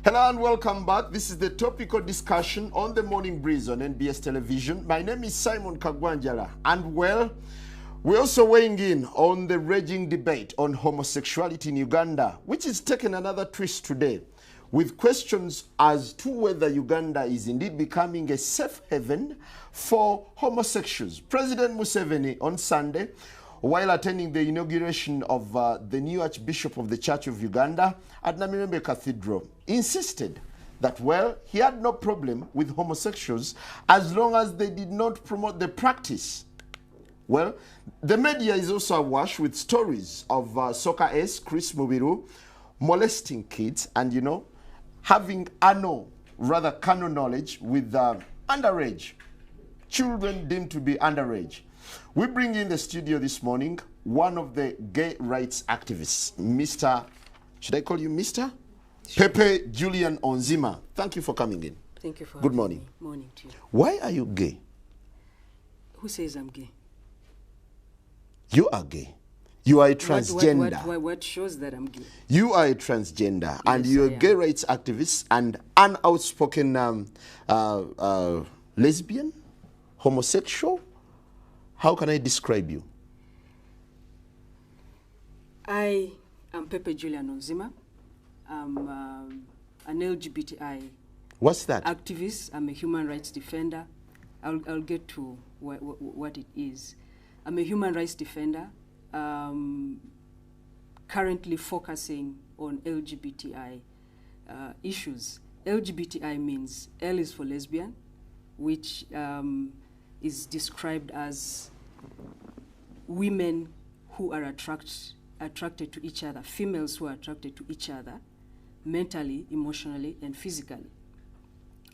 Hello and welcome back. This is the topical discussion on the Morning Breeze on NBS Television. My name is Simon Kagwanjala, and well, we're also weighing in on the raging debate on homosexuality in Uganda, which is taking another twist today, with questions as to whether Uganda is indeed becoming a safe haven for homosexuals. President Museveni on Sunday, while attending the inauguration of the new Archbishop of the Church of Uganda at Namirembe Cathedral, insisted that, well, he had no problem with homosexuals as long as they did not promote the practice. Well, the media is also awash with stories of soccer ace Chris Mubiru molesting kids and, having carnal knowledge with underage, children deemed to be underage. We bring in the studio this morning one of the gay rights activists, Mr. Should I call you Mr.? Sure. Pepe Julian Onzima. Thank you for coming in. Thank you for Good having morning. Me. Morning to you. Why are you gay? Who says I'm gay? You are gay. You are a transgender. What shows that I'm gay? You are a transgender, yes, and you're a gay rights activist and an outspoken lesbian, homosexual. How can I describe you? I am Pepe Julian Onzima. I'm an LGBTI What's that? activist. I'm a human rights defender. I'll get to what it is. I'm a human rights defender, currently focusing on LGBTI issues. LGBTI means L is for lesbian, which is described as women who are attracted to each other, females who are attracted to each other, mentally, emotionally, and physically.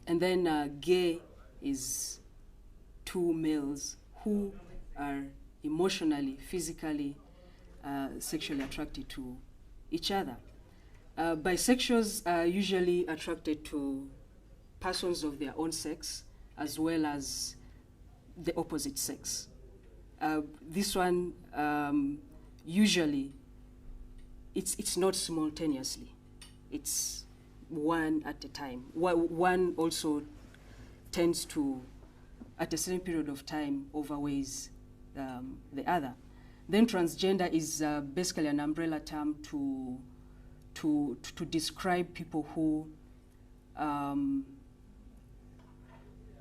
And then gay is two males who are emotionally, physically, sexually attracted to each other. Bisexuals are usually attracted to persons of their own sex as well as the opposite sex. This one usually it's not simultaneously. It's one at a time. One also tends to, at a certain period of time, overweighs the other. Then transgender is basically an umbrella term to describe people who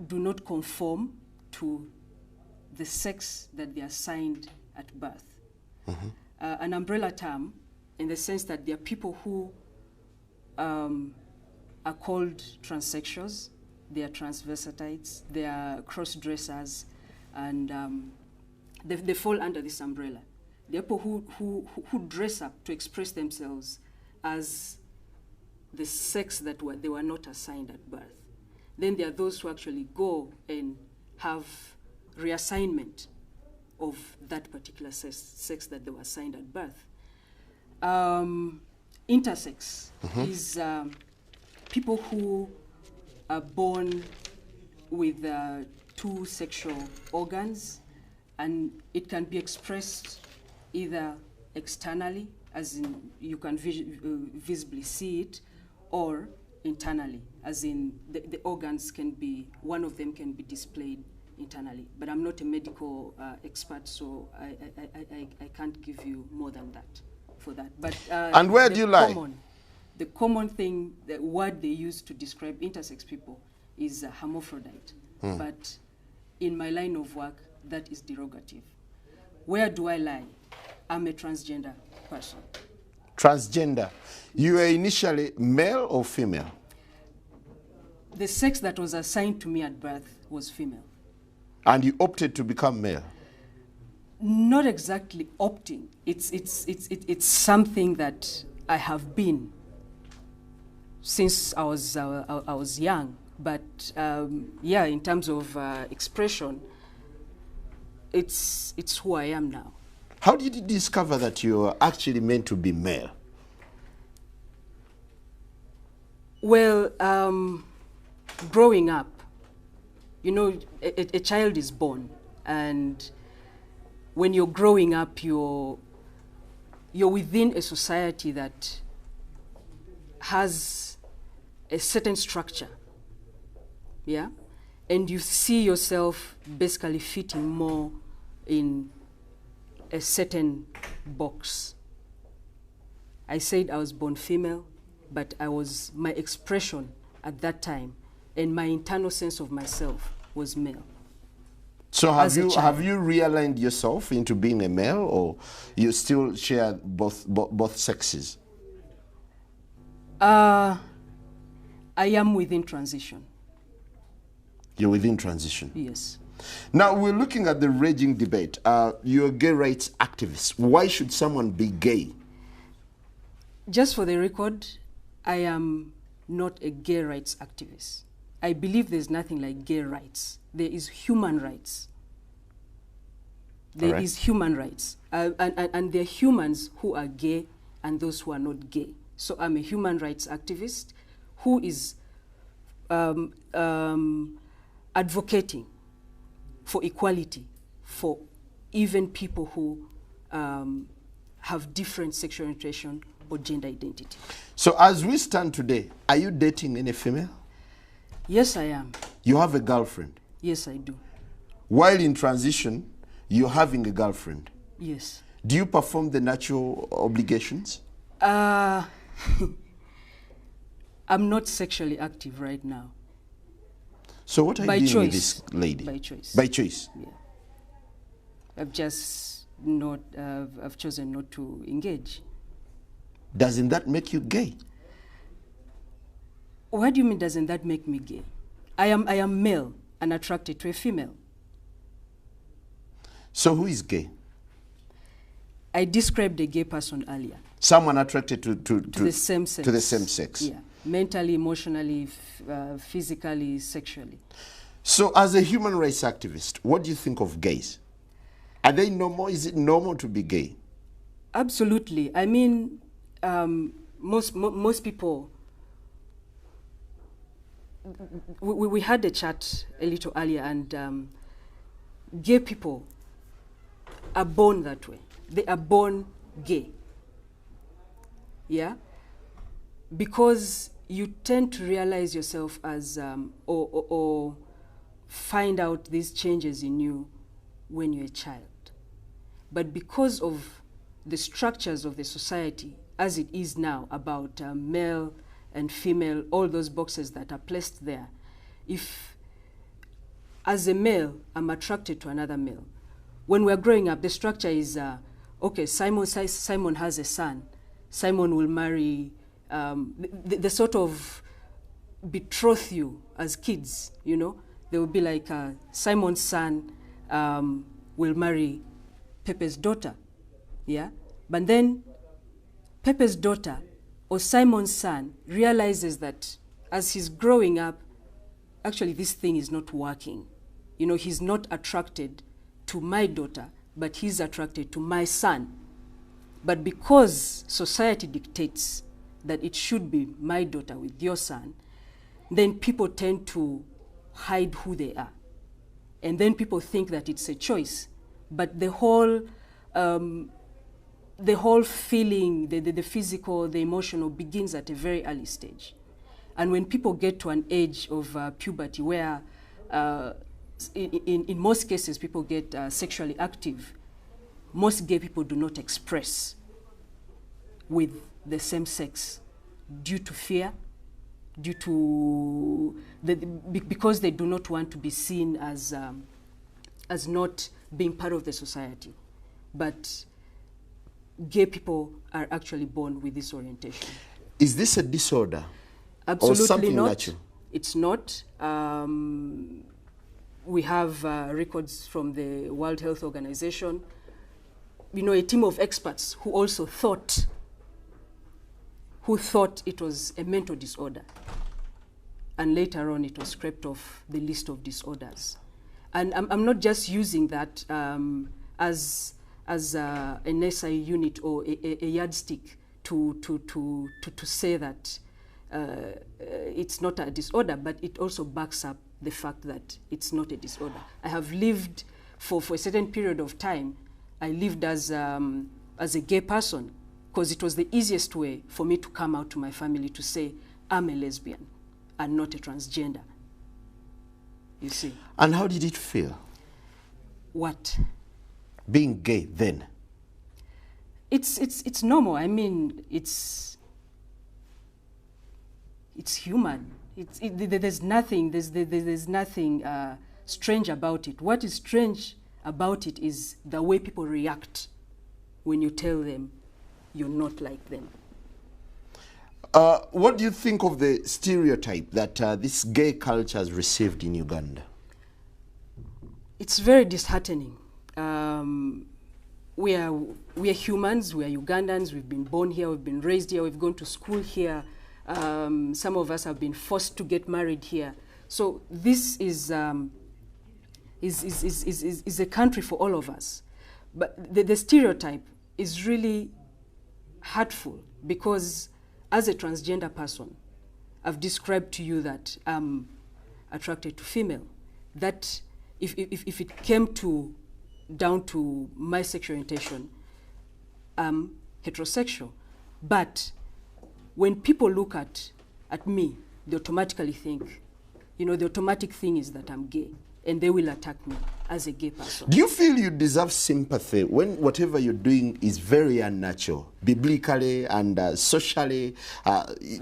do not conform to the sex that they are assigned at birth. Mm-hmm. An umbrella term in the sense that there are people who are called transsexuals, they are transvestites, they are cross-dressers, and they fall under this umbrella. There are people who dress up to express themselves as the sex that they were not assigned at birth. Then there are those who actually go and have reassignment of that particular sex that they were assigned at birth. Intersex is people who are born with two sexual organs, and it can be expressed either externally, as in you can visibly see it, or internally, as in the organs can be, one of them can be displayed internally. But I'm not a medical expert, so I can't give you more than that for that. But and where do you lie? The common thing, the word they use to describe intersex people is hermaphrodite. But in my line of work, that is derogative. Where do I lie? I'm a transgender person. Transgender. You were initially male or female? The sex that was assigned to me at birth was female. And you opted to become male? Not exactly opting. It's something that I have been since I was young. But yeah, in terms of expression, it's who I am now. How did you discover that you were actually meant to be male? Well, growing up, a child is born, and when you're growing up, you're within a society that has a certain structure, yeah, and you see yourself basically fitting more in a certain box. I said I was born female, but my expression at that time and my internal sense of myself was male. So have you realigned yourself into being a male, or you still share both sexes? I am within transition. You're within transition? Yes. Now, we're looking at the raging debate. You're a gay rights activist. Why should someone be gay? Just for the record, I am not a gay rights activist. I believe there's nothing like gay rights. There is human rights. There is human rights. And there are humans who are gay and those who are not gay. So I'm a human rights activist who is advocating for equality for even people who have different sexual orientation or gender identity. So as we stand today, are you dating any female? Yes, I am. You have a girlfriend? Yes, I do. While in transition, you're having a girlfriend? Yes. Do you perform the natural obligations? I'm not sexually active right now. So what are you doing with this lady? By choice. By choice? Yeah. I've just not, I've chosen not to engage. Doesn't that make you gay? What do you mean, doesn't that make me gay? I am male and attracted to a female. So who is gay? I described a gay person earlier. Someone attracted to the same sex. To the same sex. Yeah, mentally, emotionally, physically, sexually. So as a human rights activist, what do you think of gays? Are they normal? Is it normal to be gay? Absolutely. I mean, most people, we had a chat a little earlier, and gay people are born that way. They are born gay. Yeah? Because you tend to realize yourself as, or find out these changes in you when you're a child. But because of the structures of the society as it is now about male and female, all those boxes that are placed there, if as a male I'm attracted to another male, when we're growing up, the structure is, okay, Simon has a son. Simon will marry, they sort of betroth you as kids, you know. They will be like, Simon's son will marry Pepe's daughter, yeah? But then Pepe's daughter or Simon's son realizes that as he's growing up, actually this thing is not working. You know, he's not attracted to my daughter, but he's attracted to my son. But because society dictates that it should be my daughter with your son, then people tend to hide who they are. And then people think that it's a choice. But the whole feeling, the physical, the emotional begins at a very early stage. And when people get to an age of puberty where in most cases people get sexually active, most gay people do not express with the same sex due to fear, due to because they do not want to be seen as not being part of the society. But gay people are actually born with this orientation. Is this a disorder? Absolutely or something not. Natural? It's not. We have records from the World Health Organization. You know, a team of experts who also thought it was a mental disorder. And later on, it was scraped off the list of disorders. And I'm not just using that as an SI unit or a yardstick to say that it's not a disorder, but it also backs up the fact that it's not a disorder. I have lived for a certain period of time. I lived as a gay person because it was the easiest way for me to come out to my family to say, I'm a lesbian. and not a transgender. You see. And how did it feel? What? Being gay then? It's normal. I mean, it's human. There's nothing strange about it. What is strange about it is the way people react when you tell them you're not like them. What do you think of the stereotype that this gay culture has received in Uganda? It's very disheartening. We are humans, we are Ugandans, we've been born here, we've been raised here, we've gone to school here. Some of us have been forced to get married here. So this is a country for all of us. But the stereotype is really hurtful because as a transgender person, I've described to you that I'm attracted to female. That if it came down to my sexual orientation, I'm heterosexual. But when people look at me, they automatically think, the automatic thing is that I'm gay, and they will attack me as a gay person. Do you feel you deserve sympathy when whatever you're doing is very unnatural, biblically and socially,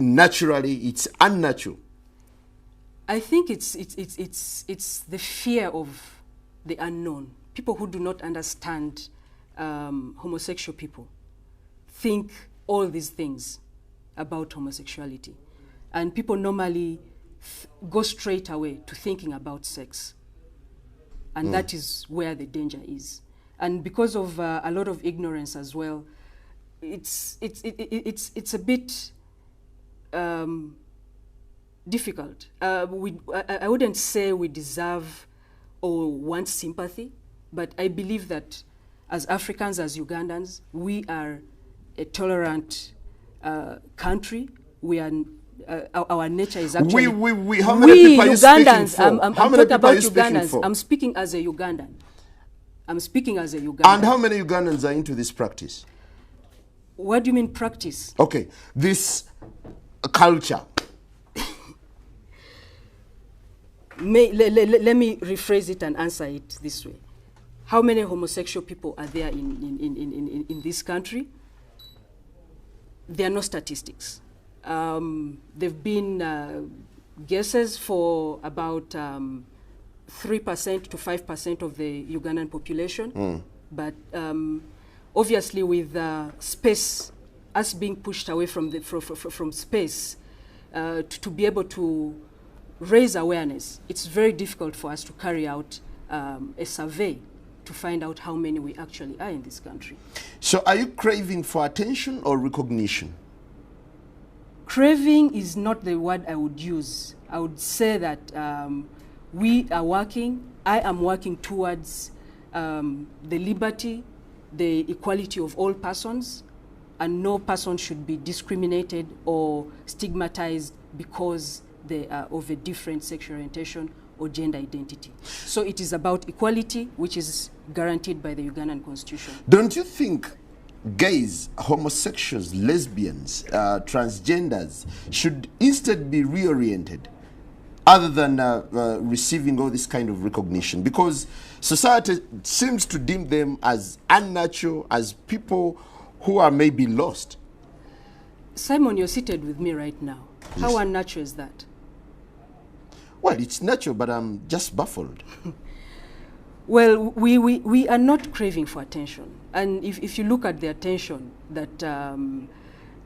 naturally, it's unnatural? I think it's the fear of the unknown. People who do not understand homosexual people think all these things about homosexuality. And people normally go straight away to thinking about sex. And that is where the danger is. And because of a lot of ignorance as well, it's a bit difficult. I wouldn't say we deserve or want sympathy, but I believe that as Africans, as Ugandans, we are a tolerant country. We are our nature is actually how many people are you Ugandans. Speaking for? I'm how many talking people about are you speaking Ugandans. for? I'm speaking as a Ugandan. And how many Ugandans are into this practice? What do you mean practice? Okay, this culture. Let me rephrase it and answer it this way. How many homosexual people are there in this country? There are no statistics. There have been guesses for about 3% to 5% of the Ugandan population. But obviously with space, us being pushed away from space, to be able to raise awareness, it's very difficult for us to carry out a survey to find out how many we actually are in this country. So are you craving for attention or recognition? Craving is not the word I would use. I would say that we are working, I am working towards the liberty, the equality of all persons, and no person should be discriminated or stigmatized because they are of a different sexual orientation or gender identity. So it is about equality, which is guaranteed by the Ugandan Constitution. Don't you think gays, homosexuals, lesbians, transgenders should instead be reoriented other than receiving all this kind of recognition? Because society seems to deem them as unnatural, as people who are maybe lost. Simon, you're seated with me right now. Yes. How unnatural is that? Well, it's natural, but I'm just baffled. Well, we are not craving for attention. And if you look at the attention that,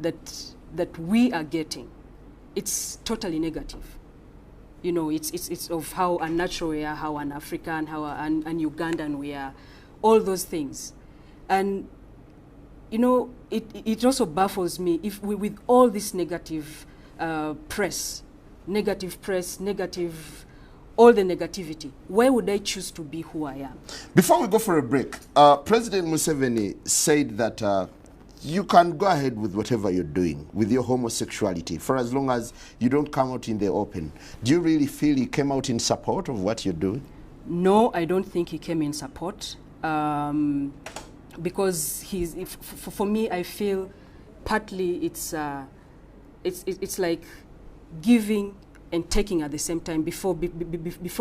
that we are getting, it's totally negative. You know, it's of how unnatural we are, how un-African, how un-Ugandan we are, all those things. And, you know, it also baffles me if we, with all this negative press, all the negativity, why would I choose to be who I am? Before we go for a break, President Museveni said that you can go ahead with whatever you're doing with your homosexuality for as long as you don't come out in the open. Do you really feel he came out in support of what you're doing? No, I don't think he came in support because for me, I feel partly it's like giving and taking at the same time before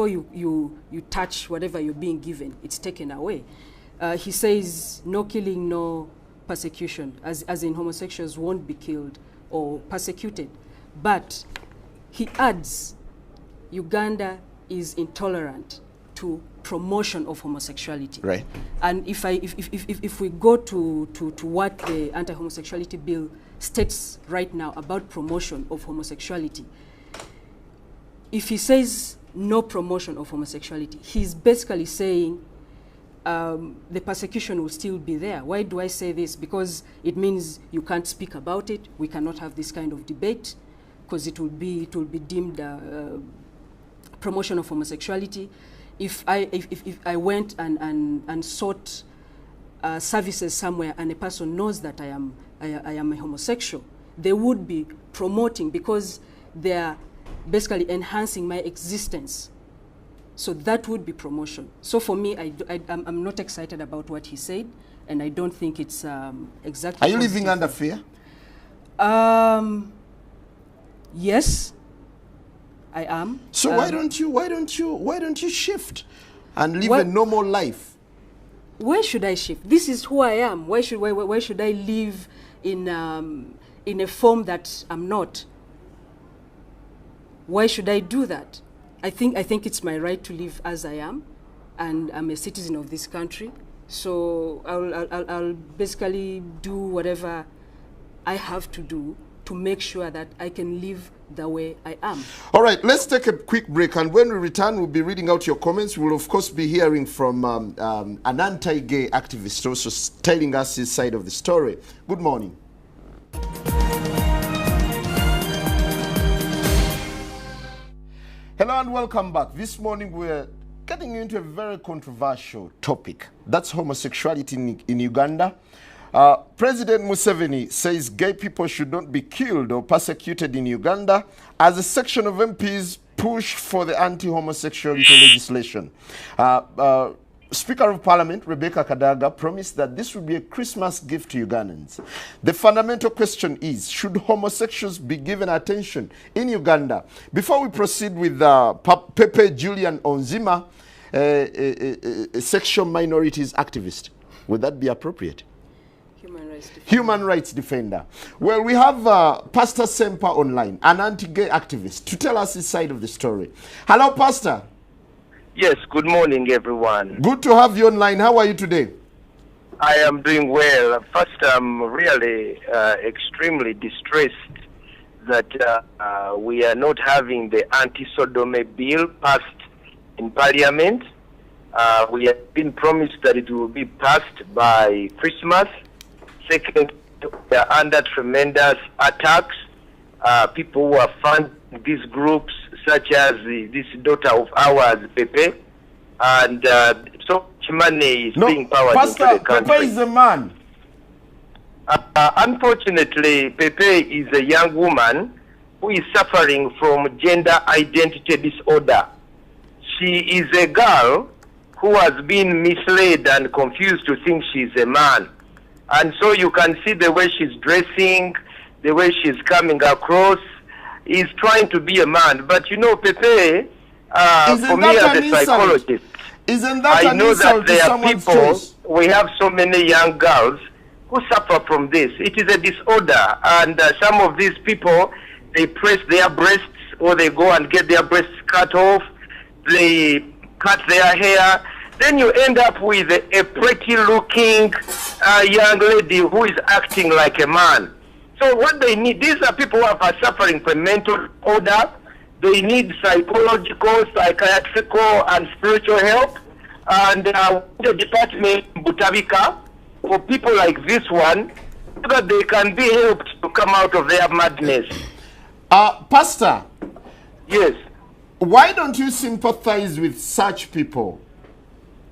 you touch whatever you're being given, it's taken away. He says no killing, no persecution, as in homosexuals won't be killed or persecuted. But he adds Uganda is intolerant to promotion of homosexuality. Right. And if we go to what the anti-homosexuality bill states right now about promotion of homosexuality, if he says no promotion of homosexuality, he's basically saying the persecution will still be there. Why do I say this? Because it means you can't speak about it. We cannot have this kind of debate because it will be deemed promotion of homosexuality. If I went and sought services somewhere and a person knows that I am a homosexual, they would be promoting because they are basically enhancing my existence. So that would be promotion. So for me, I'm not excited about what he said, and I don't think it's exactly. Are you living under fear? Yes, I am. So why don't you shift and live a normal life? Where should I shift? This is who I am. Why should I live in a form that I'm not? Why should I do that? I think it's my right to live as I am, and I'm a citizen of this country. So I'll basically do whatever I have to do to make sure that I can live the way I am. All right, let's take a quick break, and when we return, we'll be reading out your comments. We'll, of course, be hearing from an anti-gay activist also telling us his side of the story. Good morning. Hello and welcome back. This morning we're getting into a very controversial topic. That's homosexuality in Uganda. President Museveni says gay people should not be killed or persecuted in Uganda as a section of MPs push for the anti-homosexuality legislation. Speaker of Parliament, Rebecca Kadaga, promised that this would be a Christmas gift to Ugandans. The fundamental question is, should homosexuals be given attention in Uganda? Before we proceed with Pepe Julian Onzima, a sexual minorities activist, would that be appropriate? Human rights defender. Well, we have Pastor Semper online, an anti-gay activist, to tell us his side of the story. Hello, Pastor. Yes, good morning, everyone. Good to have you online. How are you today? I am doing well. First, I'm really extremely distressed that we are not having the anti-sodomy bill passed in Parliament. We have been promised that it will be passed by Christmas. Second, we are under tremendous attacks. People who are funding these groups, such as this daughter of ours, Pepe, and so much money is being powered into the country. Pepe is a man. Unfortunately, Pepe is a young woman who is suffering from gender identity disorder. She is a girl who has been misled and confused to think she's a man. And so you can see the way she's dressing, the way she's coming across, is trying to be a man. But you know, Pepe, for me as a psychologist, I know that there are people, we have so many young girls who suffer from this. It is a disorder, and some of these people, they press their breasts, or they go and get their breasts cut off, they cut their hair. Then you end up with a pretty-looking young lady who is acting like a man. So what they need, these are people who are suffering from mental disorder. They need psychological, psychiatrical, and spiritual help. And the department, Butabika, for people like this one, so that they can be helped to come out of their madness. Pastor. Yes. Why don't you sympathize with such people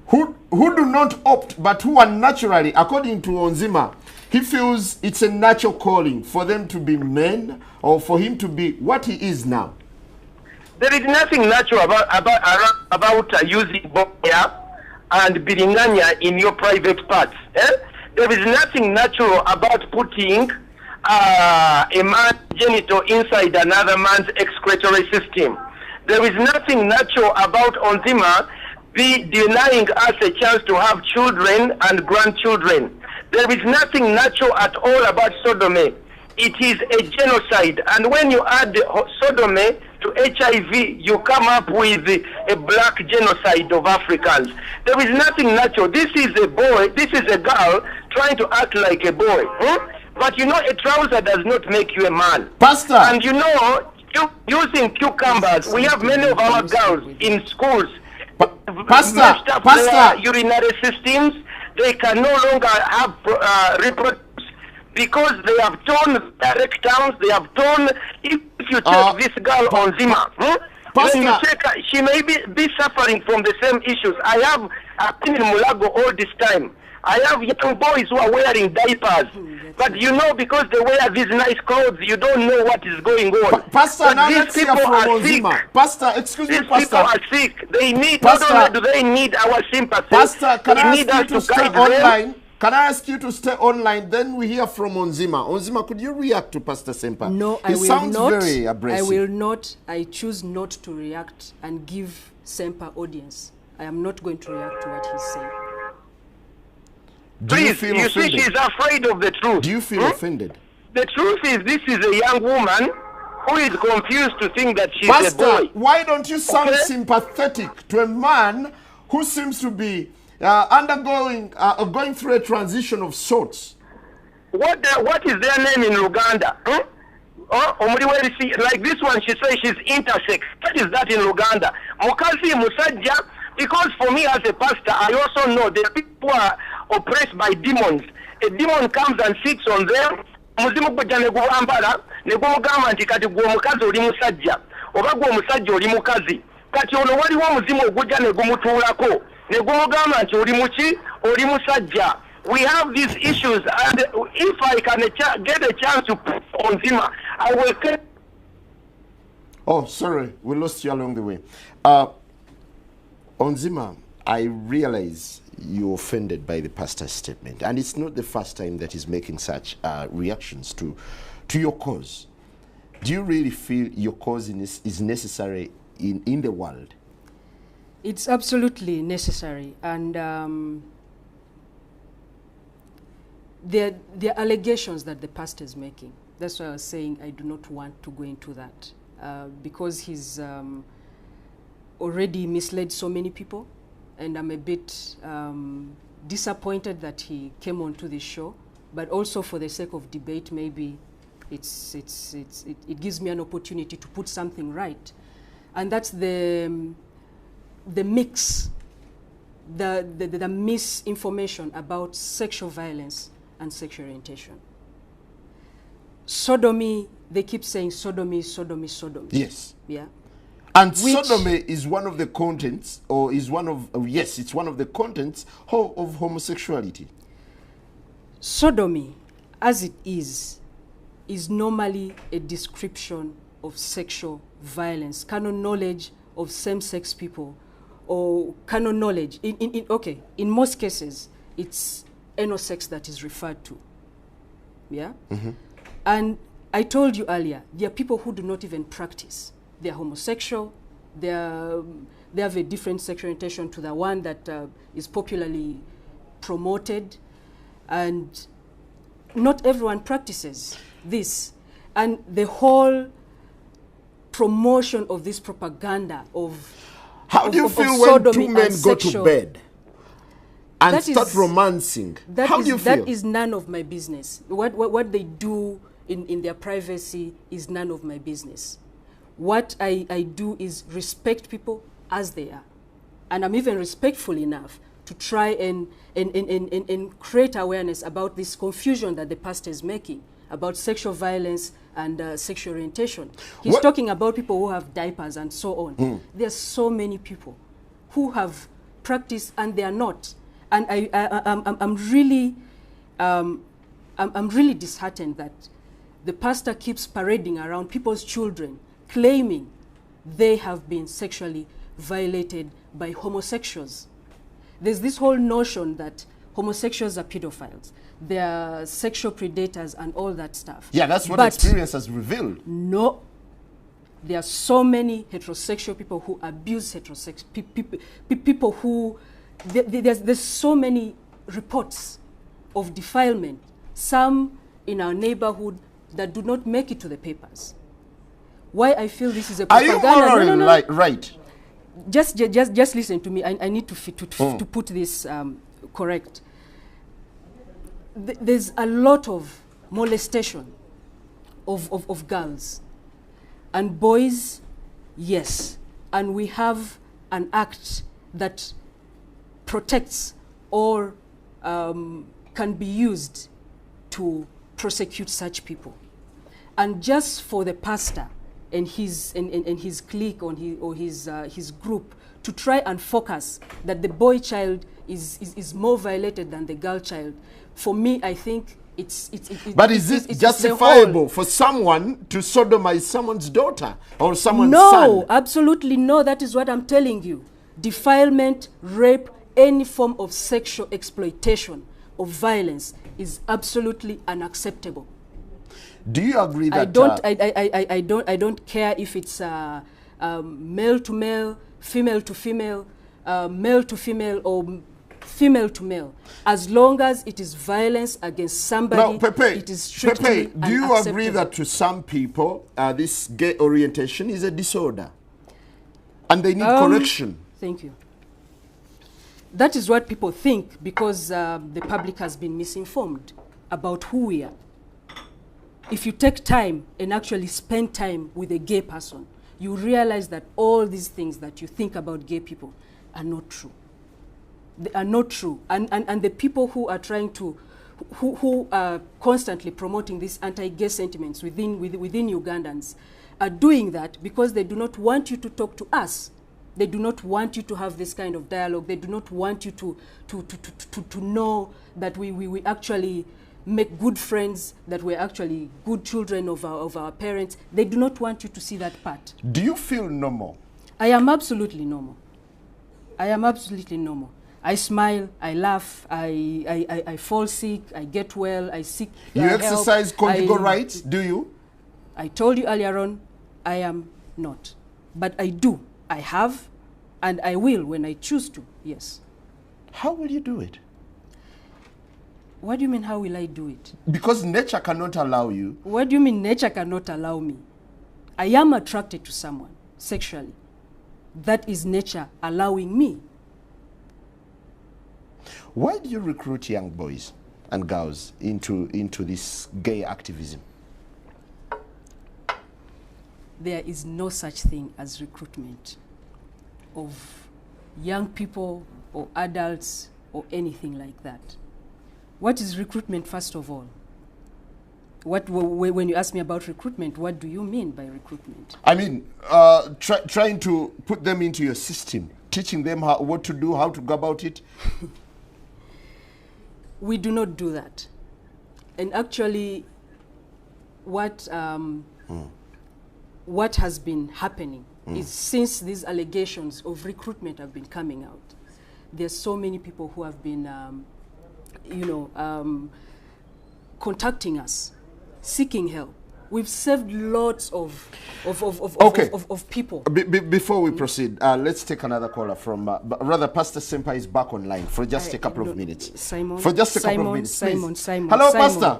who do not opt, but who are naturally, according to Onzima, he feels it's a natural calling for them to be men, or for him to be what he is now? There is nothing natural about using boya and biringanya in your private parts. There is nothing natural about putting a man genital inside another man's excretory system. There is nothing natural about Onzima be denying us a chance to have children and grandchildren. There is nothing natural at all about sodomy. It is a genocide. And when you add sodomy to HIV, you come up with a black genocide of Africans. There is nothing natural. This is a boy, this is a girl trying to act like a boy. But you know, a trouser does not make you a man. Pastor! And you know, using cucumbers, we have many of our girls in schools. Pastor! Urinary systems, they can no longer have reproduce because they have torn their rectums, they have torn. If you take this girl Onzima, when you check her, she may be suffering from the same issues. I've been in Mulago all this time. I have young boys who are wearing diapers. But you know, because they wear these nice clothes, you don't know what is going on. Pastor, but now these let's hear people from are Onzima. sick. Pastor, excuse me, These Pastor. people are sick. They need, Pastor, not only do they need our sympathy, Pastor, can I they need ask you us to stay guide them. online? Can I ask you to stay online? Then we hear from Onzima. Onzima, could you react to Pastor Semper? No, he I will sounds not. very abrasive. I will not. I choose not to react and give Semper audience. I am not going to react to what he's saying. Do you Please, feel you offended? see, she's afraid of the truth. Do you feel offended? The truth is, this is a young woman who is confused to think that she's a Pastor, boy. why don't you sound Okay? sympathetic to a man who seems to be going through a transition of sorts? What is their name in Luganda? Like this one, she says she's intersex. What is that in Luganda? Mukazi Musajja, because for me as a pastor, I also know that people are oppressed by demons. A demon comes and sits on them. Muzimu gujja ne guwambala ne gumugamba nti kati gwe omukazi oli musajja oba gwe omusajja oli mukazi. Kati ono waliwo omuzimu ogujja ne gumutuulako ne gumugamba nti oli muki oli musajja. We have these issues, and if I can get a chance to put Onzima, I will. Oh, sorry, we lost you along the way. Onzima, I realize you're offended by the pastor's statement, and it's not the first time that he's making such reactions to your cause. Do you really feel your cause is necessary in the world? It's absolutely necessary, and there are allegations that the pastor is making. That's why I was saying I do not want to go into that because he's already misled so many people, and I'm a bit disappointed that he came onto this show. But also for the sake of debate, maybe it gives me an opportunity to put something right, and that's the mix, the misinformation about sexual violence and sexual orientation. Sodomy, they keep saying sodomy, sodomy, sodomy. Yes. Yeah. And sodomy is one of the contents, or is one of, yes, it's one of the contents of homosexuality. Sodomy, as it is normally a description of sexual violence, canon knowledge of same-sex people, or canon knowledge. In most cases, it's anal sex that is referred to. Yeah? Mm-hmm. And I told you earlier, there are people who do not even practice. They're homosexual, they have a different sexual orientation to the one that is popularly promoted, and not everyone practices this. And the whole promotion of this propaganda of How do you feel when two men go to bed and start romancing? How do you feel? That is none of my business. What they do in their privacy is none of my business. What I do is respect people as they are. And I'm even respectful enough to try and create awareness about this confusion that the pastor is making about sexual violence and sexual orientation. He's talking about people who have diapers and so on. There's so many people who have practiced and they are not. And I'm really disheartened that the pastor keeps parading around people's children, claiming they have been sexually violated by homosexuals. There's this whole notion that homosexuals are pedophiles. They are sexual predators and all that stuff. Yeah, that's what But experience has revealed. no, there are so many heterosexual people who abuse heterosexual people who there's so many reports of defilement, some in our neighborhood that do not make it to the papers. Why I feel this is a Are you propaganda? morally right? Just listen to me. I need to put this correct. There's a lot of molestation of girls and boys, yes, and we have an act that protects or can be used to prosecute such people. And just for the pastor and his clique or his group to try and focus that the boy child is more violated than the girl child, for me, I think but is it justifiable for someone to sodomize someone's daughter or someone's son? No, absolutely no. That is what I'm telling you. Defilement, rape, any form of sexual exploitation or violence is absolutely unacceptable. Do you agree that I don't care if it's male to male, female to female, male to female, or female to male, as long as it is violence against somebody? Now, Pepe, it is strictly Pepe, do you agree that to some people this gay orientation is a disorder and they need correction? Thank you. That is what people think because the public has been misinformed about who we are. If you take time and actually spend time with a gay person, you realize that all these things that you think about gay people are not true. They are not true. And the people who are trying to, who are constantly promoting these anti-gay sentiments within Ugandans are doing that because they do not want you to talk to us. They do not want you to have this kind of dialogue. They do not want you to know that we actually make good friends, that we're actually good children of our parents. They do not want you to see that part. Do you feel normal? I am absolutely normal. I am absolutely normal. I smile, I laugh, I fall sick, I get well, I seek You exercise conjugal rights, do you? I told you earlier on, I am not. But I do. I have, and I will when I choose to, yes. How will you do it? What do you mean, how will I do it? Because nature cannot allow you. What do you mean nature cannot allow me? I am attracted to someone sexually. That is nature allowing me. Why do you recruit young boys and girls into this gay activism? There is no such thing as recruitment of young people or adults or anything like that. What is recruitment, first of all? When you ask me about recruitment, what do you mean by recruitment? I mean, trying to put them into your system, teaching them what to do, how to go about it. We do not do that. And actually, what has been happening is since these allegations of recruitment have been coming out, there's so many people who have been, contacting us, seeking help. We've saved lots of people. Before we proceed, let's take another caller from, rather, Pastor Sempa is back online for just a couple of minutes. Simon. For just a couple of minutes, Simon. Hello, Pastor.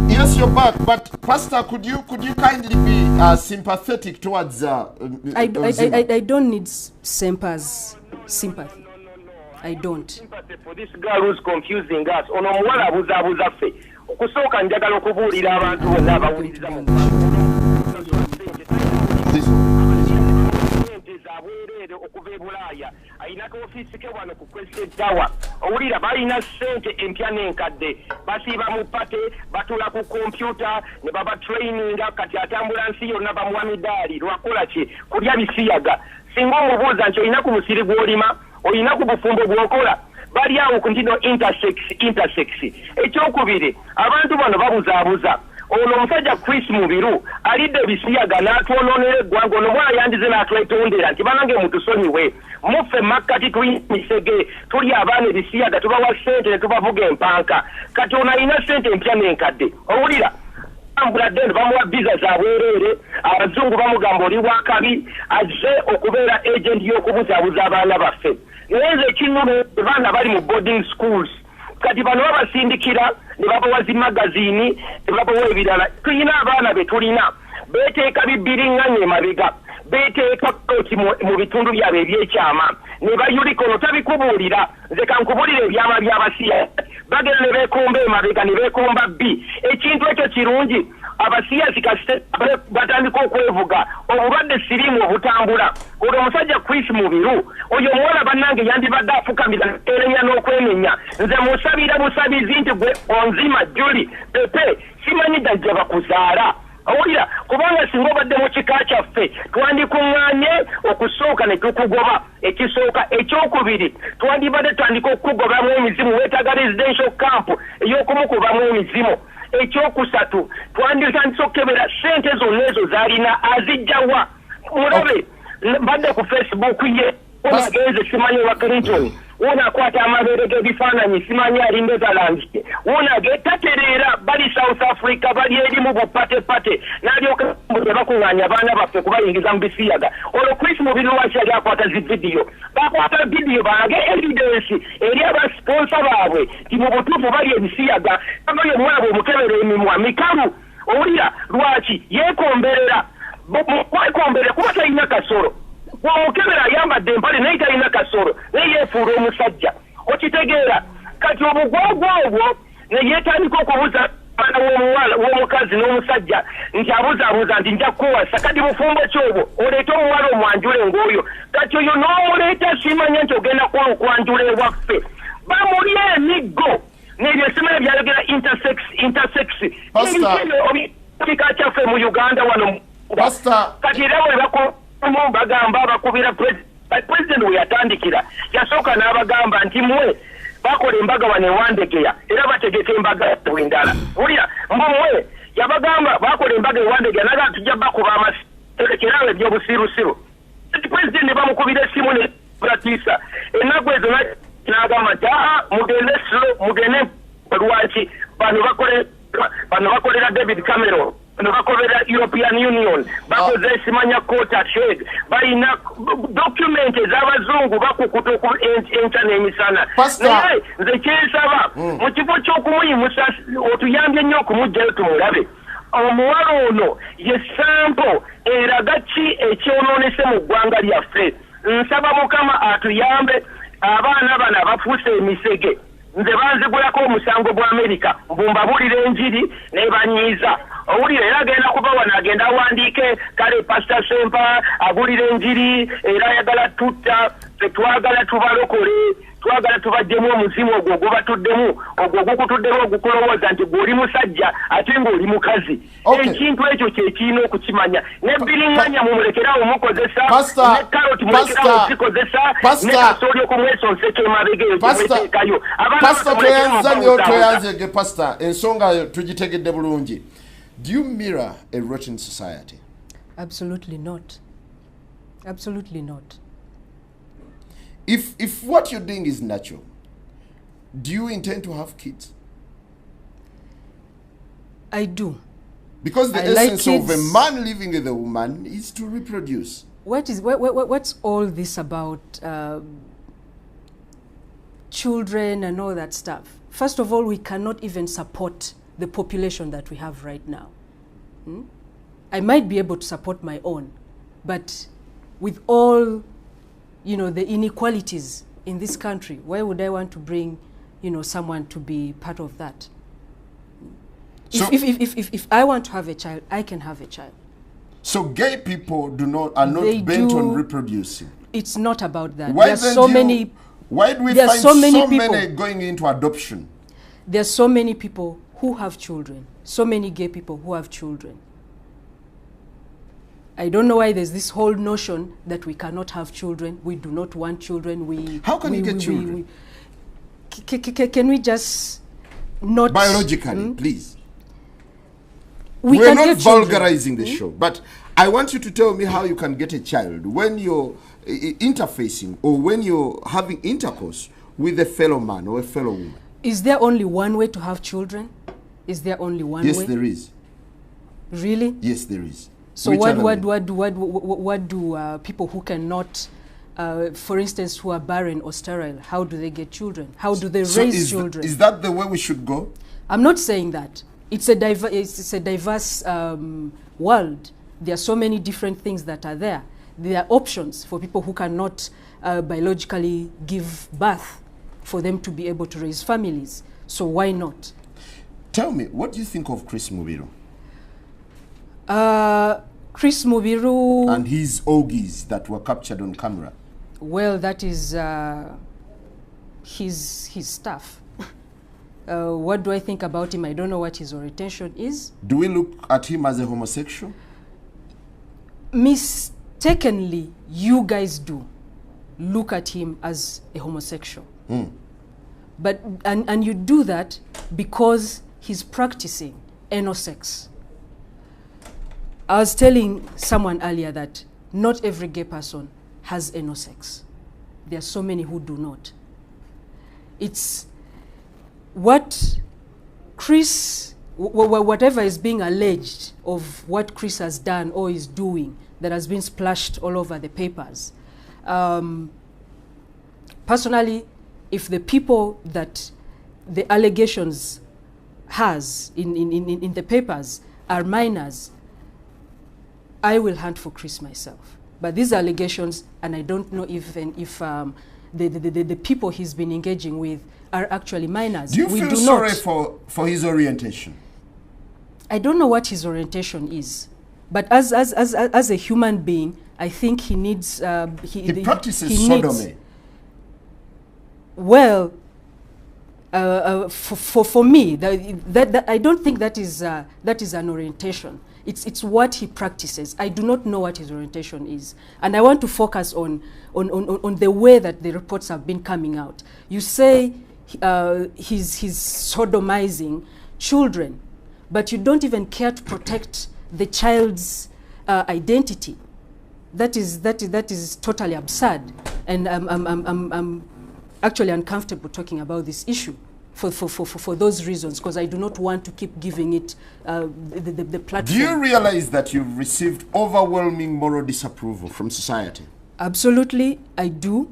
Yes, you're back. But Pastor, could you kindly be sympathetic towards? I don't need Sempa's sympathy. I don't. Sympathy for this girl who's confusing us. Ono muwala abuzabuza ffe. Okusooka njagala okubuulira abantu bonna abawuliriza mu zabwereere okuva e Bulaaya ayina ka ofiisi ke wano ku Crested Tower. Owulira balina ssente empya n'enkadde basiiba mu pate batula ku kompyuta ne baba traininga kati atambula nsi yonna bamuwa midaali lwakola ki kulya bisiyaga. Singa omubuuza nti olina ku musiri gw'olima olina ku bufumbo bw'okola bali awo ku ntino intersex. Ekyokubiri abantu bano babuzaabuza ono omusajja Chris Mubiru alidde bisiyaga n'atwonoonera eggwanga ono mwana yandize n'atwetondera nti banange mutusonyiwe muffe makkati tulina emisege tuli abaana ebisiyaga tubawa ssente ne tubavuga empanka kati ono alina ssente empya n'enkadde owulira ambuladen bamuwa biza za bwereere abazungu bamugamba oli wakabi azze okubeera agent y'okubuzaabuza abaana baffe naye nze ekinnuma baana bali mu boarding schools kati bano babasindikira ne babawa zi magazini ne babawa ebirala tulina abaana be tulina beeteeka bibbiringanya emabega beeteeka koti mu bitundu byabwe ebyekyama ne bayulika ono tabikubuulira nze kankubuulira ebyama by'abasiya bagenda ne beekomba emabega ne beekomba bbi ekintu ekyo kirungi abasiyazi kasite batandika okwevuga obulwadde siriimu obutambula olwo omusajja Chris Mubiru oyo omuwala bannange yandibadde afukamira erenya n'okwenenya nze musabira busabizi nti gwe onzima Juli Pepe simanyi dajja bakuzaala owulira kubanga singa obadde mu kika kyaffe twandikuŋŋaanye okusooka ne tukugoba ekisooka ekyokubiri twandibadde tutandika okukugobamu emizimu weetaaga residential camp ey'okumukubamu emizimu ekyokusatu twanditandise okukebera ssente zonna ezo zaalina azijjawa mulabe badde ku Facebook ye onagenze simanyi wa Clinton wonakwata amabeere g'ebifaananyi simanyi ali Netherlands wonage tatereera bali South Africa bali eri mu bupatepate n'alyoka bakuŋŋaanya abaana baffe kubayingiza mu bisiyaga olwo Chris Mubiru lwaki yali akwata zi vidiyo bakwata vidiyo bange evidence eri abasponsa baabwe ti mu butuufu bali ebisiyaga abayo omwana bw'omukebera emimwa mikalu owulira lwaki yeekomberera kwekombere kuba talina kasoro wamukebera ayambadde empale naye talina kasoro naye yeefuula omusajja okitegeera kati obugwagwa obwo ne yeetandika okubuuza abaana w'omukazi n'omusajja nti abuzaabuuza nti nja kukuwasa kati bufumbo kyobwo oleete omuwala omwanjule ng'oyo kati oyo n'omuleeta simanya nti ogenda kwanjula ewaffe bamuli emiggo n'ebyo simanya byayogera intersex kika kyaffe mu Uganda wano kati era bwe bagamba bakubira president we yatandikira yasooka n'abagamba nti mwe bakola embaga wano ewandegeya era bategeka embaga endala wulira mbumwe yabagamba bakola embaga ewandegeya naga tujja bakuba amaterekerawo ebyobusirusiru president ne bamukubira essimu ne pratisa ennaku ezo n'agamba nti mugende slow mugende lwaki bano bakolera David Cameron bakolera European Union bakoze simanya quota trade balina document ez'abazungu bakukuta ku internet emisana naye nze kyensaba mu kifo ky'okumuyimusa otuyambye nnyo okumugjayo tumulabe omuwala ono ye sampo eraga ki ekyonoonese mu ggwanga lyaffe nsaba Mukama atuyambe abaana bano abafuuse emisege nze banzigulako omusango gwa Amerika mbumbabuulira enjiri ne banyiiza owulira era agenda kuba wano agenda awandiike kale Pastor Sempa abulira enjiri era ayagala tutta tetwagala tubalokole twagala tubaddemu omuzimu ogwo gubatuddemu ogwo gukutuddemu ogukulowooza nti gw'oli musajja ate ng'oli mukazi ekintu ekyo kyekirina okukimanya nebbiringanya mumulekerawo mukozesa ne karoti mulekerawo zikozesa ne kasooli okumwesonsa ekyemabega eyo gyemuteekayo Pastor toyanzege Pastor ensonga tugitegedde bulungi. Do you mirror a rotten society? Absolutely not. Absolutely not. If what you're doing is natural, do you intend to have kids? I do. Because the essence of a man living with a woman is to reproduce. What's all this about children and all that stuff? First of all, we cannot even support the population that we have right now. I might be able to support my own, but with all, the inequalities in this country, why would I want to bring, someone to be part of that? So if I want to have a child, I can have a child. So gay people are not bent on reproducing. It's not about that. Why do we find so many going into adoption? There are so many people who have children, so many gay people who have children. I don't know why there's this whole notion that we cannot have children, we do not want children. How can you get children? Can we just not... Biologically, please. We're can not get children. vulgarizing the show, but I want you to tell me how you can get a child when you're interfacing or when you're having intercourse with a fellow man or a fellow woman. Is there only one way to have children? Is there only one way? Yes, there is. Really? Yes, there is. So Which what other way? do people who cannot, for instance, who are barren or sterile, how do they get children? How do they raise children? Is that the way we should go? I'm not saying that. It's a diverse world. There are so many different things that are there. There are options for people who cannot biologically give birth for them to be able to raise families. So why not? Tell me, what do you think of Chris Mubiru? Chris Mubiru... And his orgies that were captured on camera. Well, that is his stuff. What do I think about him? I don't know what his orientation is. Do we look at him as a homosexual? Mistakenly, you guys do look at him as a homosexual. But and you do that because he's practicing anal sex. I was telling someone earlier that not every gay person has anal sex. There are so many who do not. It's what Chris, whatever is being alleged of what Chris has done or is doing that has been splashed all over the papers. Personally, if the people that the allegations has in the papers are minors, I will hunt for Chris myself. But these allegations, and I don't know if the people he's been engaging with are actually minors. Do you feel sorry for his orientation? I don't know what his orientation is, but as a human being, I think he needs. He practices sodomy. Well, for me, that I don't think that is an orientation. It's what he practices. I do not know what his orientation is, and I want to focus on the way that the reports have been coming out. You say he's sodomizing children, but you don't even care to protect the child's identity. That is totally absurd, and I'm actually uncomfortable talking about this issue for those reasons, because I do not want to keep giving it the platform. Do you realize that you've received overwhelming moral disapproval from society? Absolutely, I do.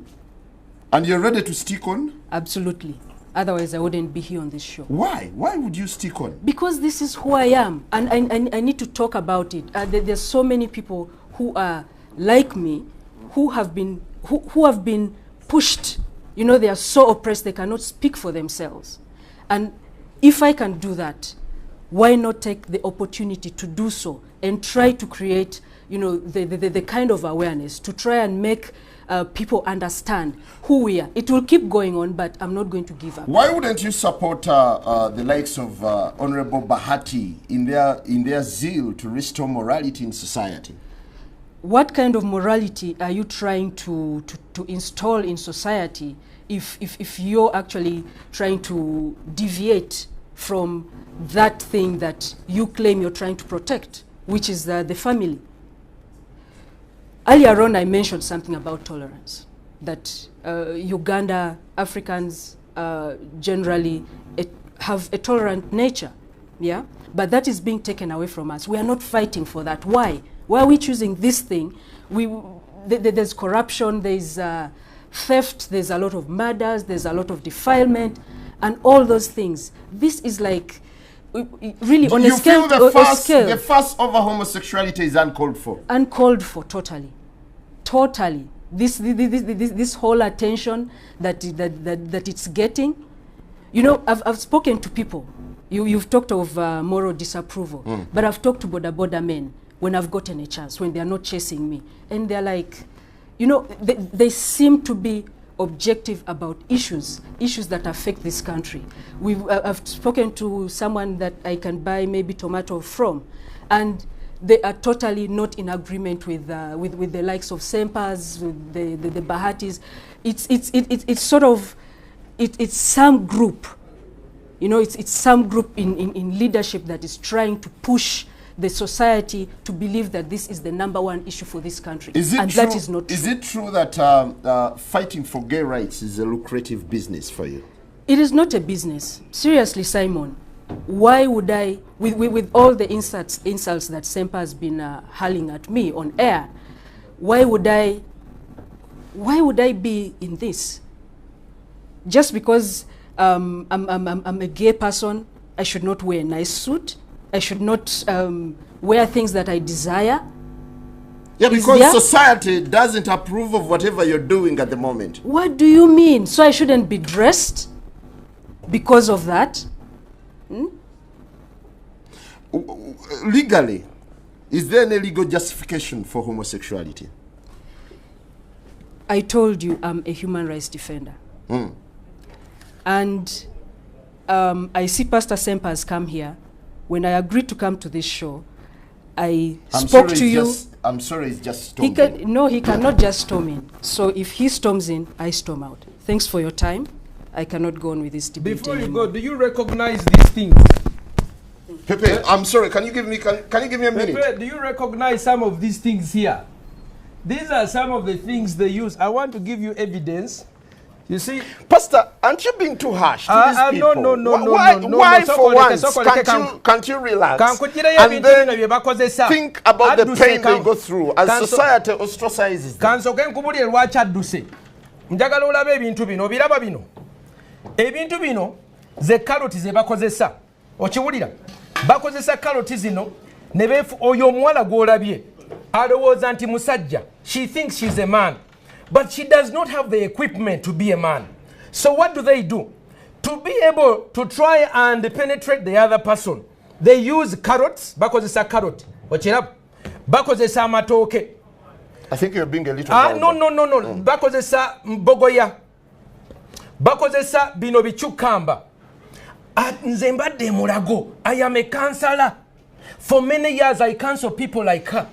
And you're ready to stick on? Absolutely. Otherwise, I wouldn't be here on this show. Why? Why would you stick on? Because this is who I am, and I need to talk about it. There's so many people who are like me, who have been pushed. You know, they are so oppressed they cannot speak for themselves. And if I can do that, why not take the opportunity to do so and try to create, you know, the kind of awareness to try and make people understand who we are. It will keep going on, but I'm not going to give up. Why wouldn't you support the likes of Honorable Bahati in their zeal to restore morality in society? What kind of morality are you trying to install in society if you're actually trying to deviate from that thing that you claim you're trying to protect, which is the family? Earlier on, I mentioned something about tolerance, that Uganda, Africans generally have a tolerant nature, yeah? But that is being taken away from us. We are not fighting for that. Why? Why are we choosing this thing? There's corruption, there's theft, there's a lot of murders, there's a lot of defilement, and all those things. This is like, really on a scale. You feel the fuss over homosexuality is uncalled for? Uncalled for, totally. Totally. This whole attention that it's getting. You know, I've spoken to people. You've talked of moral disapproval, but I've talked to border men when I've gotten a chance, when they're not chasing me. And they're like, you know, they seem to be objective about issues that affect this country. I've spoken to someone that I can buy maybe tomato from, and they are totally not in agreement with the likes of Sempas, with the Bahatis. It's sort of, it's some group, you know, it's some group in leadership that is trying to push the society to believe that this is the #1 issue for this country. Is it and true, that is not true. Is it true that fighting for gay rights is a lucrative business for you? It is not a business. Seriously, Simon, why would I, with all the insults that Sempa has been hurling at me on air, why would I be in this? Just because I'm a gay person, I should not wear a nice suit. I should not wear things that I desire. Yeah, because society doesn't approve of whatever you're doing at the moment. What do you mean? So I shouldn't be dressed because of that? Legally, is there any legal justification for homosexuality? I told you I'm a human rights defender. And I see Pastor Sempa has come here. When I agreed to come to this show, I spoke to you. I'm sorry, it's just storming. No, he cannot just storm in. So if he storms in, I storm out. Thanks for your time. I cannot go on with this debate Before anymore. you go, do you recognize these things? Pepe, I'm sorry, can you give me a minute? Pepe, do you recognize some of these things here? These are some of the things they use. I want to give you evidence. You see, Pastor, aren't you being too harsh to these people? Why no, for once can't you relax and then think about the pain they go through as society ostracizes them? Kansoke nkubulire lwaki adduse. Njagala olabe ebintu bino, obiraba bino. Ebintu bino ze karoti ze bakozesa. Okiwulira? Bakozesa karoti zino ne befu oyo omuwala gw'olabye. Alowooza nti musajja. She thinks she's a man. But she does not have the equipment to be a man. So what do? To be able to try and penetrate the other person, they use carrots. Bakozesa carrot. Ochirap. Bakozesa amatoke. I think you're being a little vulgar. No. Bakozesa mbogoya. Bakozesa bino bichukamba. Nze mbadde mulago. I am a counselor. For many years I counsel people like her.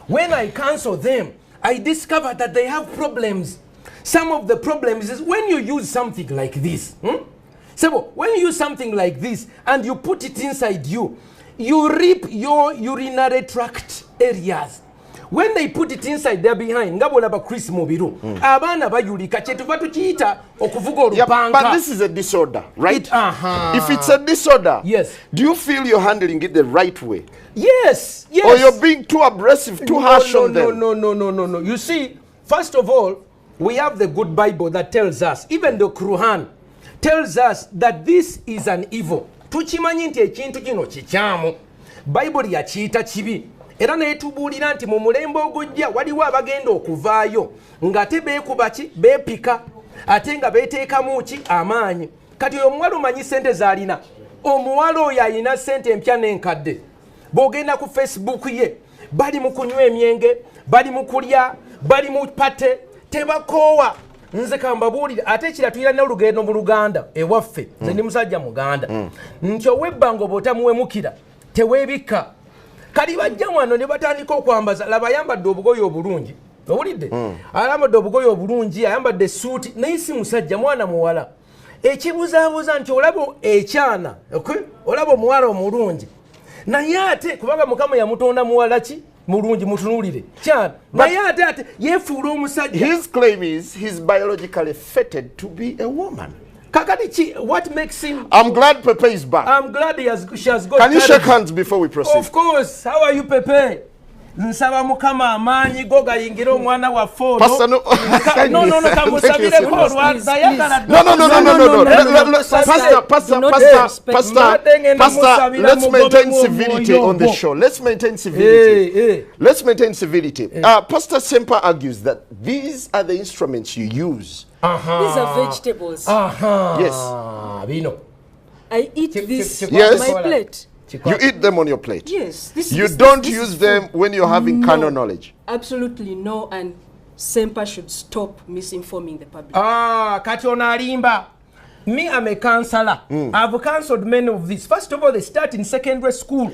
When I counsel them, I discovered that they have problems. Some of the problems is when you use something like this. So when you use something like this and you put it inside you, you rip your urinary tract areas. When they put it inside there behind, ngabolaba Chris Mubiru. Abana bayulika chetuva tukiita okuvuga olupanga. But this is a disorder, right? If it's a disorder, yes. Do you feel you're handling it the right way? Yes. Or you're being too aggressive, too harsh on them? No. You see, first of all, we have the good Bible that tells us, even the Quran tells us that this is an evil. Tuchimanyi nti ekintu kino kikyamu. Bible yakiyita kibi. Era netubuulira nti mu mulembe ogujja waliwo abagenda okuvaayo nga te beekuba ki beepika ate nga beeteekamu ki amaanyi. Kati oyo omuwala omanyi ssente z'alina. Omuwala oyo alina ssente empya n'enkadde. Bw'ogenda ku Facebook ye bali mu kunywa emyenge, bali mu kulya, bali mu pate, tebakoowa. Nze kambabuulira ate ekira tuyina n'olugendo mu Luganda ewaffe. Nze ndi musajja Muganda. Nti ow'ebbanga bw'otamuwemukira teweebikka. Kali bajja wano ne batandika okwambaza laba ayambadde obugoye obulungi. Owulidde? Ayambadde obugoye obulungi, ayambadde suuti, naye si musajja mwana muwala. Ekibuzaabuza nti olaba ekyana, olaba omuwala omulungi. Naye ate kubanga Mukama yamutonda muwala ki? Mulungi mutunuulire. Kyana. Naye ate yeefuula omusajja. His claim is he's biologically fated to be a woman. What makes him... I'm glad Pepe is back. I'm glad she has got... Can you shake hands before we proceed? Of course. How are you, Pepe? Nsaba Mukama amaanyi go gayingira omwana wa fono. Pastor, no. Kamusabire ko lwaza yagala. No. Pastor, let's maintain civility on the show. Let's maintain civility. Let's maintain civility. Pastor Sempa argues that these are the instruments you use. These are vegetables. Yes. Bino. I eat this on my plate. You eat them on your plate? Yes. You don't use them when you're having carnal knowledge? Absolutely no, and Sempa should stop misinforming the public. Kati ono alimba. Me, I'm a counselor. I've counseled many of these. First of all, they start in secondary school.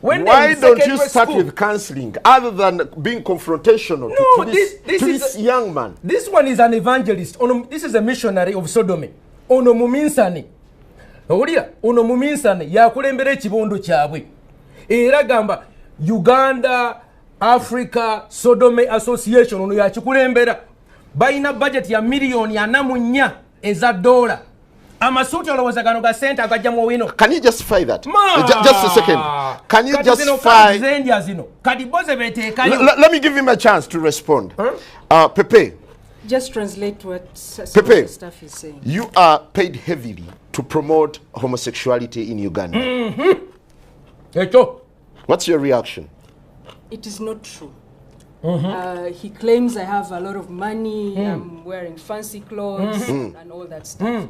Why don't you start with counseling other than being confrontational to this young man? This one is an evangelist. This is a missionary of Sodomy. Ono muminsani. Owulira, ono muminsani yakulembera ekibondo kyabwe. Era gamba Uganda Africa Sodomy Association ono yakikulembera balina budget ya million ya namunya eza $. Amasuuti olowooza gano ga sente agajja mu wino. Can you justify that? Just a second. Can you justify? Let me give him a chance to respond. Pepe. Just translate what Pepe, stuff is saying. You are paid heavily to promote homosexuality in Uganda. What's your reaction? It is not true. He claims I have a lot of money, I'm wearing fancy clothes and all that stuff.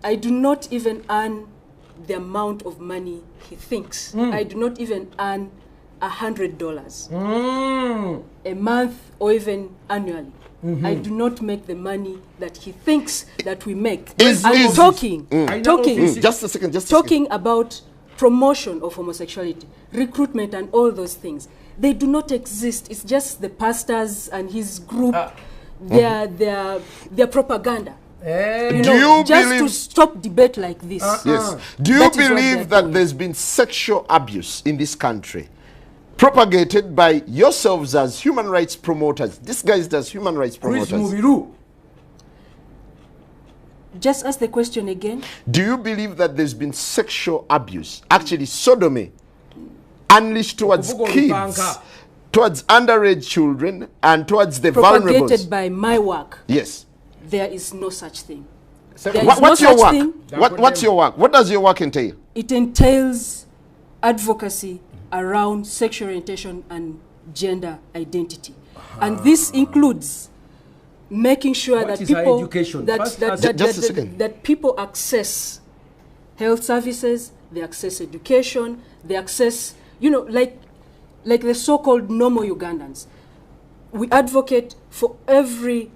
I do not even earn the amount of money he thinks. I do not even earn $100 a month or even annually. I do not make the money that he thinks that we make. I'm talking just a second, talking about promotion of homosexuality, recruitment and all those things. They do not exist. It's just the pastors and his group, their propaganda. Just to stop debate like this. Yes. Do you believe that there's been sexual abuse in this country propagated by yourselves as human rights promoters, disguised as human rights promoters? Just ask the question again. Do you believe that there's been sexual abuse, actually sodomy, unleashed towards kids, towards underage children, and towards the vulnerable? Propagated by my work. Yes. There is no such thing. What's your work? What's your work? What does your work entail? It entails advocacy around sexual orientation and gender identity. And this includes making sure that people that people access health services, they access education, they access, like the so-called normal Ugandans. We advocate for every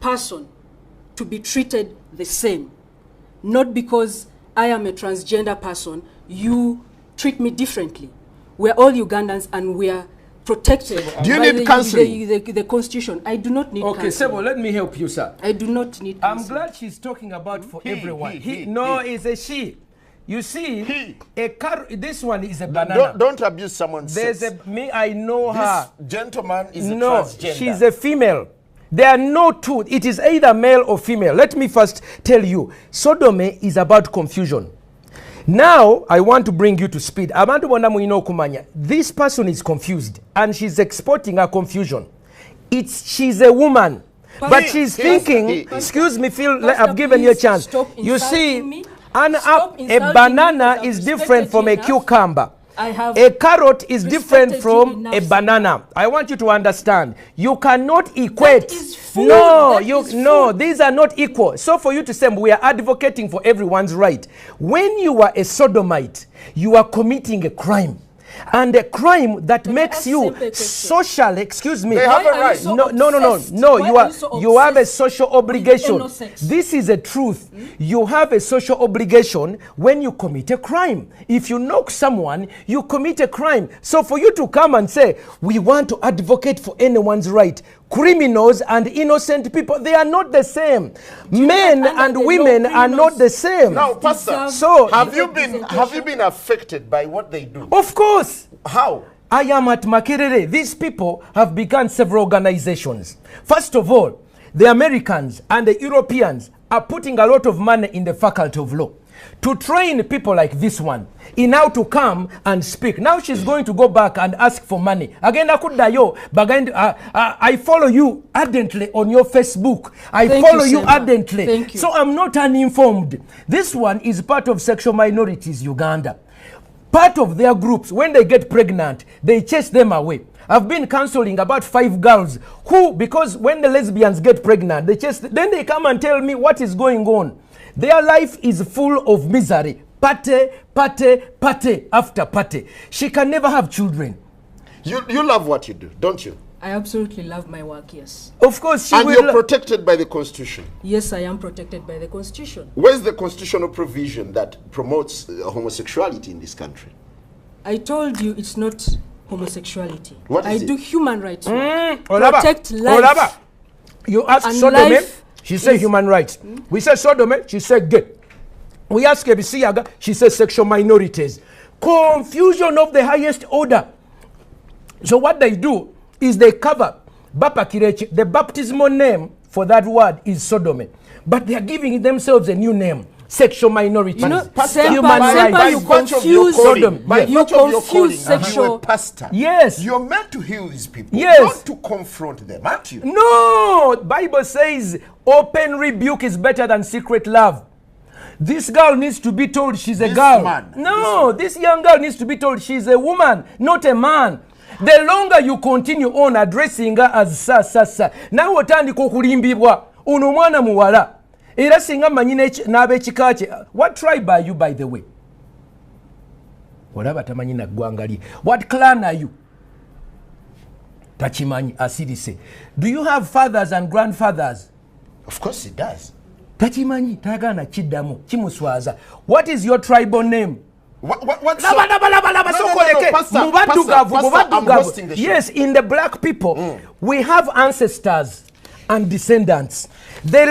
person to be treated the same. Not because I am a transgender person, you treat me differently. We're all Ugandans and we are protected. Do you need counseling? The Constitution. I do not need counseling. Okay, Sebo, let me help you, sir. I do not need counseling. I'm glad she's talking about for everyone. No, it's a she. You see, this one is a banana. Don't abuse someone's sex. I know her. This gentleman is a transgender. She's a female. There are no two. It is either male or female. Let me first tell you, sodomy is about confusion. Now, I want to bring you to speed. This person is confused and she's exporting her confusion. She's a woman, but she's thinking, excuse me, Phil, I've given you a chance. You see, a banana is different from a cucumber. A carrot is different from a banana. I want you to understand. You cannot equate. No, these are not equal. So for you to say we are advocating for everyone's right. When you are a sodomite, you are committing a crime. And a crime that makes you social, excuse me. They have a right. No. You have a social obligation. This is a truth. You have a social obligation when you commit a crime. If you knock someone, you commit a crime. So for you to come and say, we want to advocate for anyone's right, criminals and innocent people, they are not the same. Men and women are not the same. Now, Pastor, so have you been affected by what they do? Of course. How? I am at Makerere. These people have begun several organizations. First of all, the Americans and the Europeans are putting a lot of money in the Faculty of Law to train people like this one in how to come and speak. Now she's going to go back and ask for money. Again, I follow you ardently on your Facebook. I follow you ardently. Thank you. So I'm not uninformed. This one is part of Sexual Minorities Uganda. Part of their groups, when they get pregnant, they chase them away. I've been counseling about 5 girls who, because when the lesbians get pregnant, then they come and tell me what is going on. Their life is full of misery. Pate after pate. She can never have children. You love what you do, don't you? I absolutely love my work, yes. Of course. And you're protected by the Constitution. Yes, I am protected by the Constitution. Where's the constitutional provision that promotes homosexuality in this country? I told you it's not homosexuality. What is I it? do human rights. Protect life. You ask sodomy, she said human rights. We say sodomy, she said gay. We ask Ebisiyaga, she says sexual minorities. Confusion of the highest order. So what they do is they cover Bapakirechi. The baptismal name for that word is sodomy. But they are giving themselves a new name. Sexual minorities. You know, Pastor, human rights. you confuse Sodom. By Yes. virtue of your calling, confuse sexual- you're a pastor. Yes. You're meant to heal these people, Yes. not to confront them, aren't you? No, Bible says open rebuke is better than secret love. This girl needs to be told she's a This girl. man, No, this young girl needs to be told she's a woman, not a man. The longer you continue on addressing her as sa, nawe otandika okulimbibwa ono mwana muwala. Era singa manyi n'ab'ekika kye. What tribe are you, by the way? Olaba tamanyi na ggwanga lye. What clan are you? Tachimanyi asirise. Do you have fathers and grandfathers? Of course he does. Tachimanyi tayagala kiddamu kimuswaza. What is your tribal name? What's Laba, sokoleke. Pastor, Mubaddugavu, I'm hosting the show. Yes, in the black people, we have ancestors and descendants. The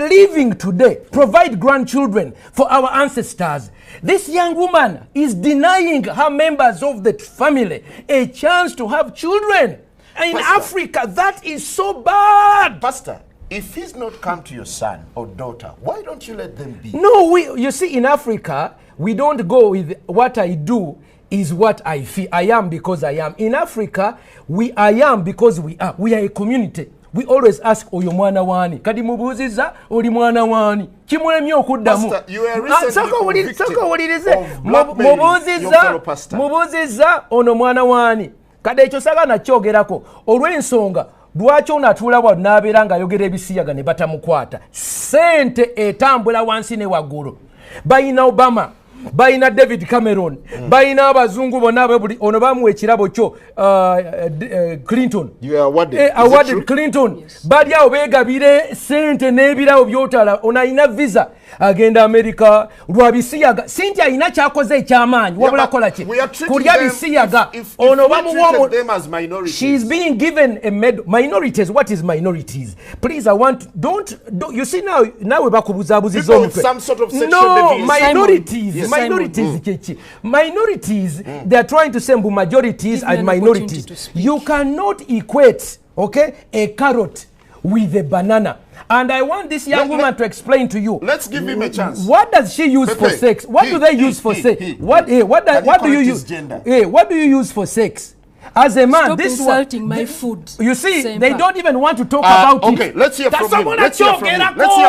living today provide grandchildren for our ancestors. This young woman is denying her members of the family a chance to have children. In Pastor. Africa, that is so bad. Pastor, if he's not come to your son or daughter, why don't you let them be? No, you see, in Africa, we don't go with what I do is what I feel. I am because I am. In Africa, I am because we are. We are a community. We always ask oyo mwana wani. Kadi mubuziza oli mwana wani. Kimulemye okuddamu. Pastor, you were recently convicted of blackmailing your fellow pastor. Mubuziza ono mwana wani. Kade ekyo sagana kyogerako. Olw'ensonga lwaki onatuula wa n'abeera ng'ayogera ebisiyaga ne batamukwata. Ssente etambula wansi ne waggulu. Bayina Obama, bayina David Cameron, bayina abazungu bonna abebuli ono bamuwa ekirabo kyo Clinton. You are awarded. Is it true? Awarded Clinton. Yes. Bali awo beegabire sente n'ebirawo by'otala ono alina visa agenda America lwa bisiyaga. Cynthia alina kyakoze eky'amaanyi wabula kola ki We are treating kulya them, bisiyaga if ono we bamuwa treated them as minorities. she's being given a medal. Minorities, what is minorities? Please, I want don't you see now we bakubuzabuziza People with omutwe. some sort of sexual No, deviation. minorities. Yes. Minorities chechi. Minorities, they are trying to say mbu majorities Give me and an minorities. opportunity to speak. You cannot equate, okay, a carrot with a banana. And I want this young woman to explain to you. Let's give him a chance. What does she use for Pepe, sex? What do they use for sex? What do you correct his use? gender? What do you use for sex? As a man, Stop this insulting one, my food. You see, Semper. they don't even want to talk about Okay, it. let's hear That's from him. someone Let's hear from him. achogerako. Let's hear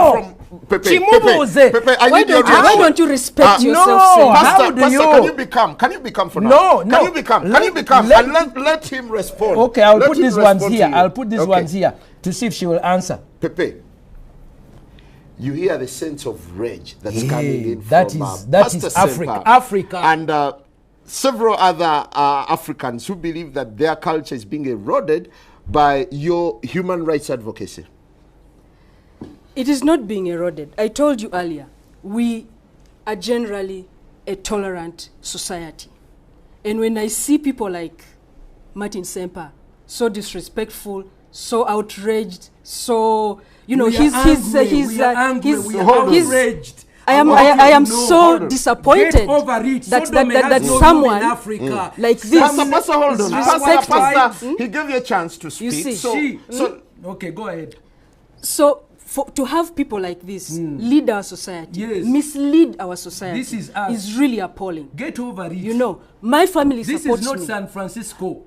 from Pepe. Chimubuze. Pepe, I Why need your don't you, why reaction. don't you respect no, yourself, how Semper? Pastor, do Pastor, you- can you become for now? No, Can no. you become? Can Let- you become? let- And let him respond. Okay, I'll Let put him these ones respond here. to you. I'll put these Okay. ones here to see if she will answer. Pepe, you hear the sense of rage that's coming in that from is- that Pastor is Africa. Semper Africa. and several other Africans who believe that their culture is being eroded by your human rights advocacy. It is not being eroded. I told you earlier, we are generally a tolerant society. And when I see people like Martin Semper, so disrespectful, so outraged, so, you know, We are angry, we are outraged. I am No, so hold on. disappointed Get over it. that Sodomy has that no room in someone Africa. like this Pastor, hold on. is Pastor, respected. he gave you a chance to speak. see, so Okay, go ahead. So to have people like this lead our society, Yes. mislead our society, This is us. really appalling. Get over it. You know, my family this supports is not me. San Francisco.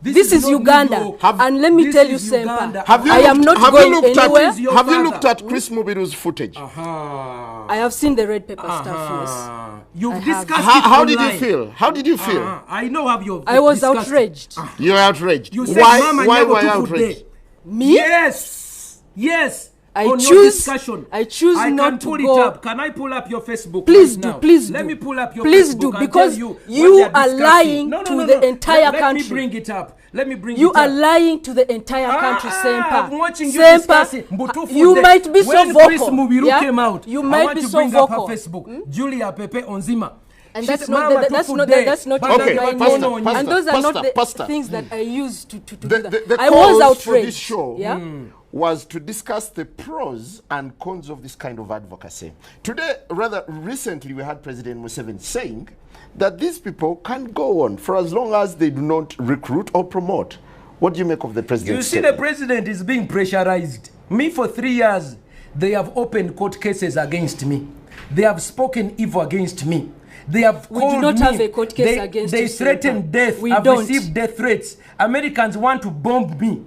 This is not Uganda. New York. And let me This tell you, is Semper, Uganda. I am not going anywhere. Is your Have you father? looked at Chris Mubiru's footage? I have seen the red pepper stuff, yes. You've I have. discussed How it did you online. feel? How did you feel? I know how you. I was discussed it. outraged. You're outraged. You said, why Mama, why never were you took outraged? today. Me? Yes. I On your choose- discussion. I choose I not can to pull go- it up. Can I pull up your Facebook? Please right do, now? please Let do. me pull up your Please Facebook do, and because tell you, you what they are discussing. lying to the entire Let country. me bring it up. Let me bring You it are up. lying to the entire country, Semper. I'm watching you discuss it. Mbutufu You de- might be so when vocal. Chris Mubiru yeah? came out, You I might want be to so bring vocal. up her Facebook. Julia Pepe Onzima. And She that's said, not "Mama, that's tufu not de, that's not banda Okay, my banda Pastor, name. Pastor, And those are not the Pastor. things that I use to do The that. I calls was for this outraged. show Yeah. was to discuss the pros and cons of this kind of advocacy. Today, rather recently, we had President Museveni saying that these people can go on for as long as they do not recruit or promote. What do you make of the president's You see, statement? the president is being pressurized. Me, for 3 years, they have opened court cases against me. They have spoken evil against me. They have We called do not me. have a court case against They you, threaten Senator. death. We I've don't. received death threats. Americans want to bomb me.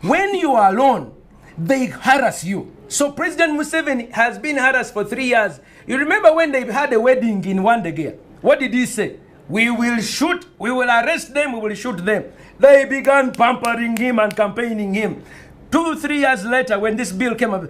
When you are alone, they harass you. So President Museveni has been harassed for 3 years. You remember when they had a wedding in Wandegea? What did he say? We will shoot, we will arrest them, we will shoot them. They began pampering him and campaigning him. 2-3 years later, when this bill came up,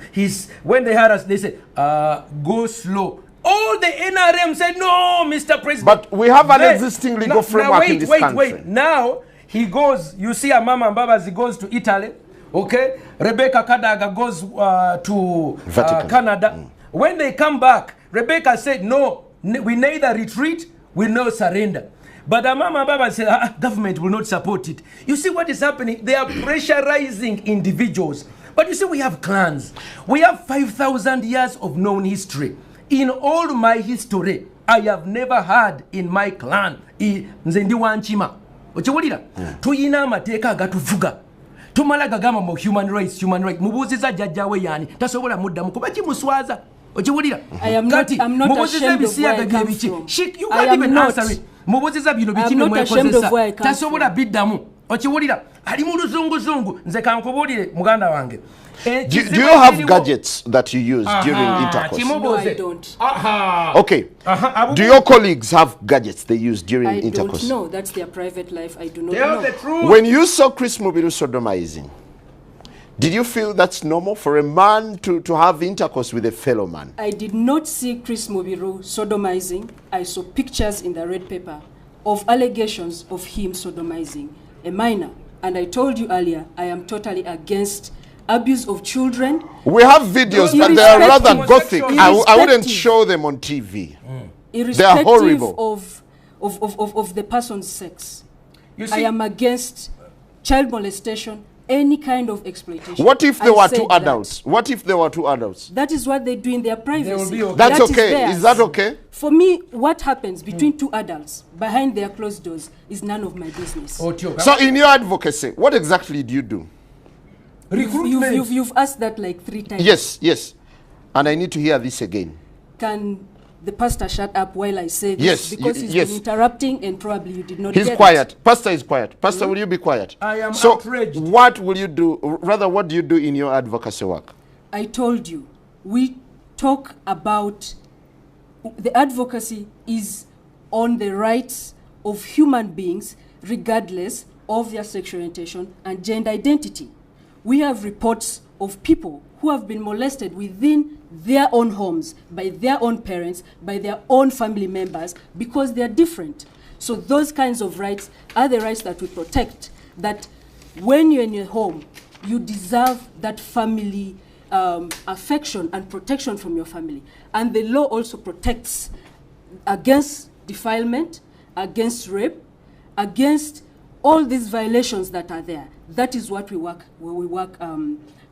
when they harassed, they said, go slow. All the NRM said, no, Mr. President. But we have an existing legal framework in this country. Wait. Now, he goes, you see Amama Mbabazi goes to Italy, okay? Rebecca Kadaga goes to Vatican. Canada. When they come back, Rebecca said, no, we neither retreat, we no surrender. But Amama Mbabazi said, government will not support it. You see what is happening? They are pressurizing individuals. But you see, we have clans. We have 5,000 years of known history. In all my history, I have never had in my clan, nze ndi wanchima. Ochiwulira? Tuyina amateeka agatuvuga. Tumala gagamba mu human rights. Mubuuziza jjajjawe yani. Tasobola muddamu kuba kimuswaza. Ochiwulira? I'm not ashamed of where I come from. You can't even answer it. Mubuuziza bino bikime mwekozesa. Tasobola biddamu. Ochiwulira? Ali mu luzunguzungu. Nze kankubuulire muganda wange. Do you have gadgets that you use during intercourse? No, I don't. Okay. Do your colleagues have gadgets they use during I intercourse? don't know. That's their private life. I do not Tell know. the truth. When you saw Chris Mubiru sodomizing, did you feel that's normal for a man to have intercourse with a fellow man? I did not see Chris Mubiru sodomizing. I saw pictures in the red paper of allegations of him sodomizing a minor. And I told you earlier, I am totally against abuse of children. We have videos, but they are rather gothic. I wouldn't show them on TV. They are horrible. Of the person's sex. You see, I am against child molestation, any kind of exploitation. What if there I were said two adults? What if there were two adults? That is what they do in their privacy. be okay. That's That okay. theirs. Is that okay? For me, what happens between two adults behind their closed doors is none of my business. Otio, So in your advocacy, what exactly do you do? recruitment. You've asked that like 3 times. Yes. And I need to hear this again. Can the pastor shut up while I say this? Yes, Because he's yes. been interrupting and probably you did not He's get quiet. it. Pastor is quiet. Pastor, will you be quiet? I am so outraged. what will you do? Rather, what do you do in your advocacy work? I told you, we talk about the advocacy is on the rights of human beings regardless of their sexual orientation and gender identity. We have reports of people who have been molested within their own homes, by their own parents, by their own family members, because they are different. So those kinds of rights are the rights that we protect, that when you're in your home, you deserve that family affection and protection from your family. And the law also protects against defilement, against rape, against all these violations that are there. That is what we work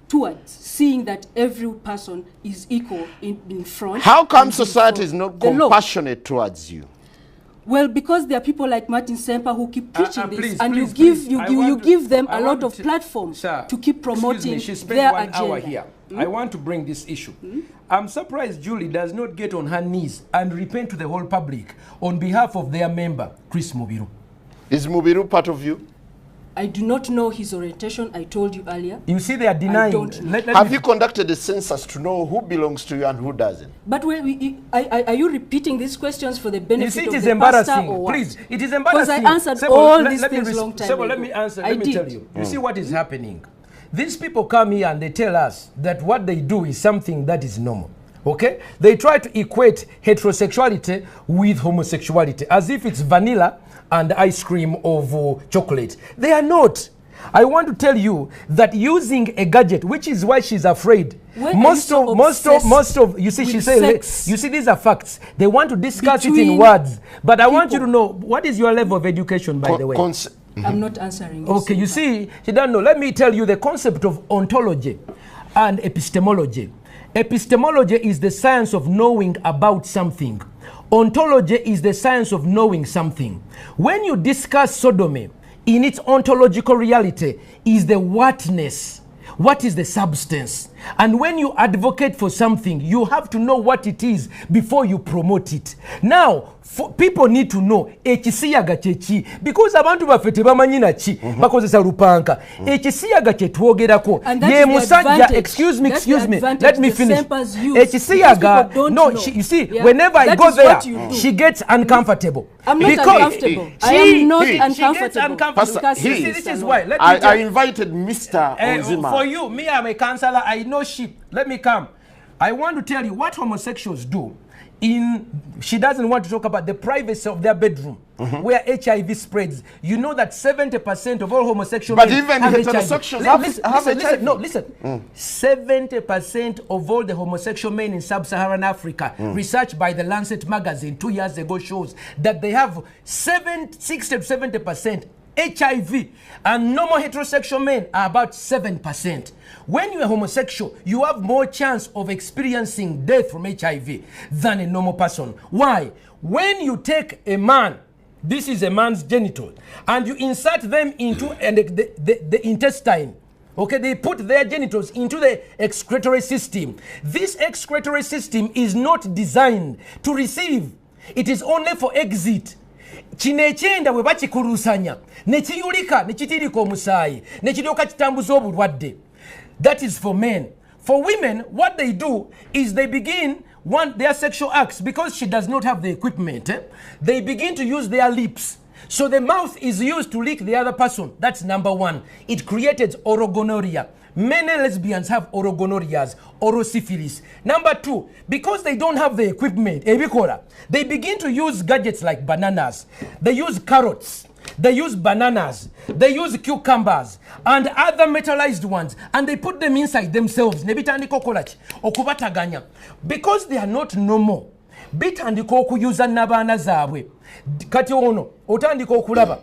towards, seeing that every person is equal in front. How come and society before is not the law. compassionate towards you? Well, because there are people like Martin Semper who keep preaching this, please, and please, you please. give them I a want lot of to- platform Sir, to keep excuse promoting me, she spent their 1 hour agenda. here. I want to bring this issue. I'm surprised Julie does not get on her knees and repent to the whole public on behalf of their member, Chris Mubiru. Is Mubiru part of you? I do not know his orientation. I told you earlier. You see, they are denying. don't know. Let Have me- you conducted a census to know who belongs to you and who doesn't? But are you repeating these questions for the You benefit see, it of is the pastor embarrassing. or what? Please, it is embarrassing. Because I answered Sebo, all let- these let me things res- long time Sebo, ago. let me answer. I Let me did. tell you. You see what is happening? These people come here and they tell us that what they do is something that is normal. Okay? They try to equate heterosexuality with homosexuality as if it's vanilla and ice cream of chocolate. They are not. I want to tell you that using a gadget, which is why she's afraid. Why are you so Most of, you see, with she says, sex? you see, these are facts. They want to discuss it in Between words. But I want you to people. know, what is your level of education, by the way? I'm not answering you. Okay, you see, she doesn't know. Let me tell you the concept of ontology and epistemology. Epistemology is the science of knowing about something. Ontology is the science of knowing something. When you discuss sodomy, in its ontological reality is the whatness. What is the substance? And when you advocate for something, you have to know what it is before you promote it. Now, people need to know ekisiyaga chechi, because abantu baffe tebamanyi na chi bakozesa lupanka. Ekisiyaga kye twogerako ye musajja, excuse me, let me finish. Ekisiyaga, no, you see, whenever I go there, she gets uncomfortable. I'm not uncomfortable. I am not uncomfortable. Pastor, This is why. I invited Mr. Onzima. For you, me, I'm a counselor. I know sheep. Let me come. I want to tell you what homosexuals do. She doesn't want to talk about the privacy of their bedroom, where HIV spreads. You know that 70% of all homosexual men even have heterosexuals HIV. have HIV. No, listen. 70% of all the homosexual men in sub-Saharan Africa, research by the Lancet magazine 2 years ago shows that they have 60 to 70% HIV, and normal heterosexual men are about 7%. When you're homosexual, you have more chance of experiencing death from HIV than a normal person. Why? When you take a man, this is a man's genital, and you insert them into the intestine, okay, they put their genitals into the excretory system. This excretory system is not designed to receive. It is only for exit. Kino ekyenda bwe bakikulusanya ne kiyulika ne kitirika omusaayi ne kiryoka kitambuza obulwadde. That is for men. For women, what they do is they begin their sexual acts, because she does not have the equipment. They begin to use their lips. So the mouth is used to lick the other person. That's number one. It created orogonorrhea. Many lesbians have orogonorrheas, orosyphilis. Number two, because they don't have the equipment, they begin to use gadgets like bananas. They use carrots. They use bananas. They use cucumbers and other metallized ones, and they put them inside themselves. Because they are not normal. Bitandika okuyuza n'abaana zaabwe. Kati ono otandika okulaba.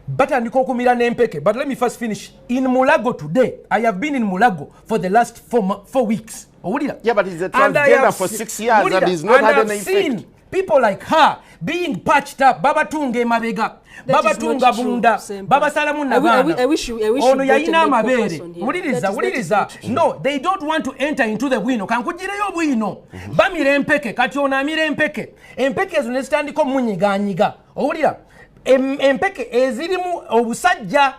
Batandika okumira n'empeke. But let me first finish. In Mulago today, I have been in Mulago for the last 4 weeks. Yeah, but he's a transgender for 6 years and he's not had any effect. Seen people like her being patched up. Baba tunga emabega. Baba tunga bunda. Baba salamu nabana. I wish you ono yayina amabere. Wuliriza. No, they don't want to enter into the bwino. Kankujireyo bwino. Bamira empeke. Kati ono amira empeke. Empeke ezo nezitandika omunyiganyiga. Owulira? Empeke ezirimu obusajja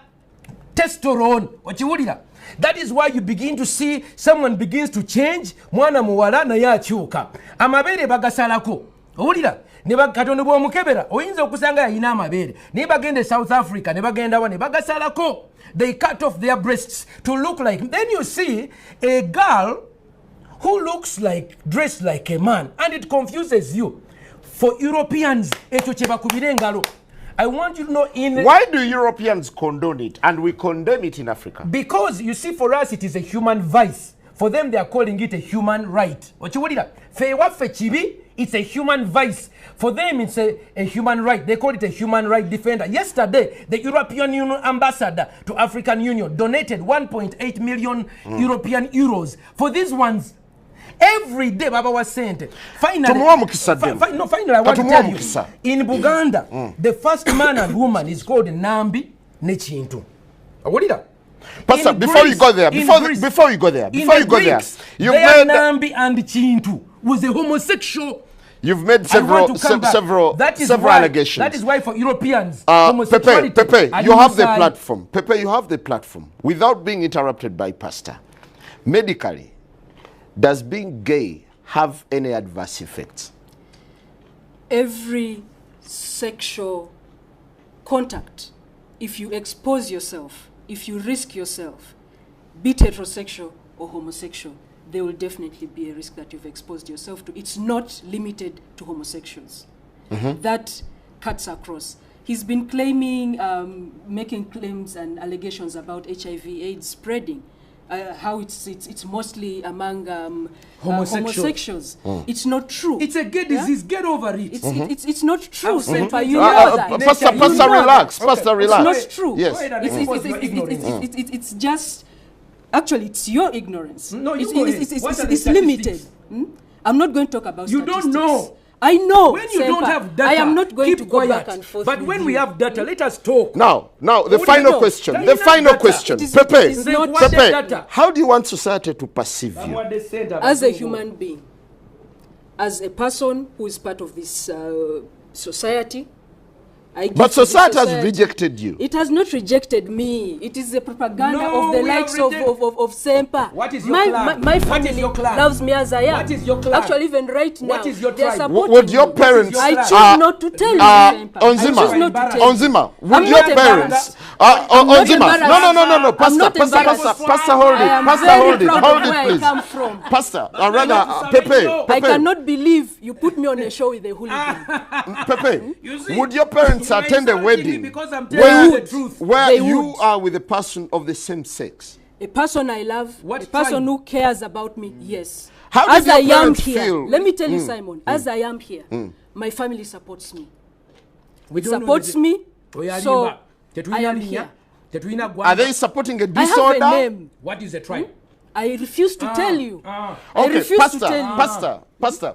testosterone. Okiwulira? That is why you begin to see someone begins to change. Mwana muwala na yakyuka. Amabere bagasalako. Owulira? Ne bakatono bw'omukebera oyinza okusanga yayina amabere ne bagenda South Africa ne bagenda wa ne bagasalako. They cut off their breasts to look like. Then you see a girl who looks like, dressed like a man, and it confuses you. For Europeans, ekyo kye bakubira engalo. I want you to know why do Europeans condone it and we condemn it in Africa? Because you see, for us it is a human vice. For them they are calling it a human right. It's a human vice. For them it's a human right. They call it a human right defender. Yesterday, the European Union ambassador to African Union donated 1.8 million European euros for these ones. Every day Baba was saying finally I want to tell you, in Buganda the first man and woman is called Nambi Nechintu. Pastor, before you go there, you've made Nambi and Chintu was a homosexual. You've made several allegations. That is why for Europeans, homosexuality. Pepe, you have the platform. Pepe, you have the platform. Without being interrupted by Pastor, medically, does being gay have any adverse effects? Every sexual contact, if you expose yourself, if you risk yourself, be it heterosexual or homosexual, there will definitely be a risk that you've exposed yourself to. It's not limited to homosexuals. That cuts across. He's been claiming, making claims and allegations about HIV/AIDS spreading. how it's mostly among Homosexuals. homosexuals. It's not true. It's a gay disease. Get over it. It's not true, Sempa. You Mm-hmm. know that. Pastor, You know relax. that. Pastor, relax. It's not true. Yes. It's just, actually, it's your ignorance. No, you it's, go it's, ahead. What are it's the limited. statistics? I'm not going to talk about You statistics. don't know. I know. When you Sempa. don't have data, I am not going keep to go quiet. back and forth. But with when you. we have data, let us talk. Now, the What do final you know? question. Can The you final not question. It is- Pepe, it is not- Pepe, how do you want society to perceive you? As a human being, as a person who is part of this society, I give But to this society has society- rejected you. It has not rejected me. It is the propaganda No, of the we have likes of Sempa. What is your my, clan? My What family is your clan? loves me as I am. What is your clan? Actually, even right now, What is your they are tribe? supporting Would your me. parents... I choose not to tell you, Sempa. I choose not to tell you. Onzima, would I'm your not parents... not Onzima, embarrassed. no, I'm not Pastor, embarrassed. hold I am it, very proud hold of where I it, come please. from. Pastor, rather, Pepe, I cannot believe you put me on a show with a hooligan. Pepe, You see, would your parents you are attend a insulting me wedding because I'm telling you the truth. where They you would. are with a person of the same sex? A person I love, What a person tribe? who cares about me, yes. How As did your I am parents here, feel? let me tell you, Simon, as I am here, my family supports me. We don't know Supports the- me, Oya so limba. Tetulina I am linya. here. Tetulina Are gwanga. they supporting a I have disorder? a name. What is the tribe? I refuse to tell you. I Okay, refuse to tell you. Pastor,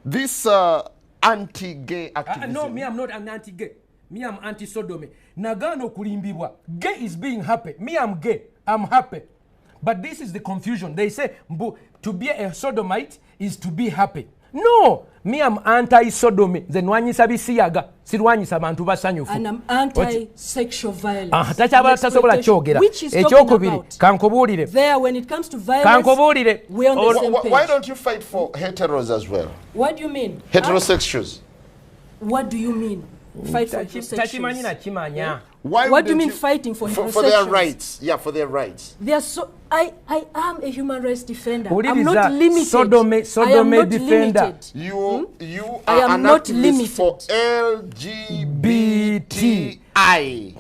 this anti-gay activism. No, me, I'm not an anti-gay. Me, I'm anti-sodomy. Nagano kulimbibwa. Gay is being happy. Me, I'm gay. I'm happy. But this is the confusion. They say to be a sodomite is to be happy. No, me, I'm anti-sodomy. Then wanyisa bisiyaga. Sirwanyisa abantu basanyufu. And I'm anti-sexual violence. Takyabala tasobola kyogera. Which is talking Ekyokubiri about. kankubuulire. There, when it comes to violence, Kankubuulire. we're on the same page. Why don't you fight for heteros as well? What do you mean? Heterosexuals. What do you mean? Fight for Takimanyi na heterosexuals. kimanya. Why What do you wouldn't mean fighting for for their heterosexuals? rights? Yeah, for their rights. They are so. I am a human rights defender. What I'm is not that? limited. Sodomy I am not defender. limited. You I are am an not activist limited. for LGBTI.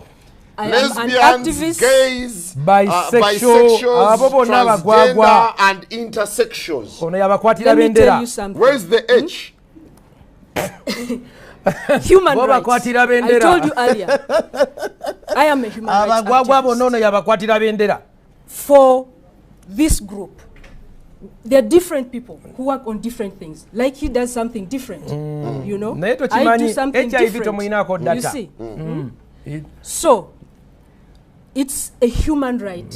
I am an Lesbians, activist. gays, Bisexual, abo bonna transgender, abagwagwa. and intersexuals. Ono yabakwatira Let me tell bendera. you something. Where's the H? Human Bo rights. bakwatira I bendera. told you earlier. I am a human rights Abagwagwa bonna ono activist. yabakwatira bendera. For this group, there are different people who work on different things. Like he does something different, you know. Naye I do tokimanyi something HIV different. tomuyinako You data. see. So, it's a human right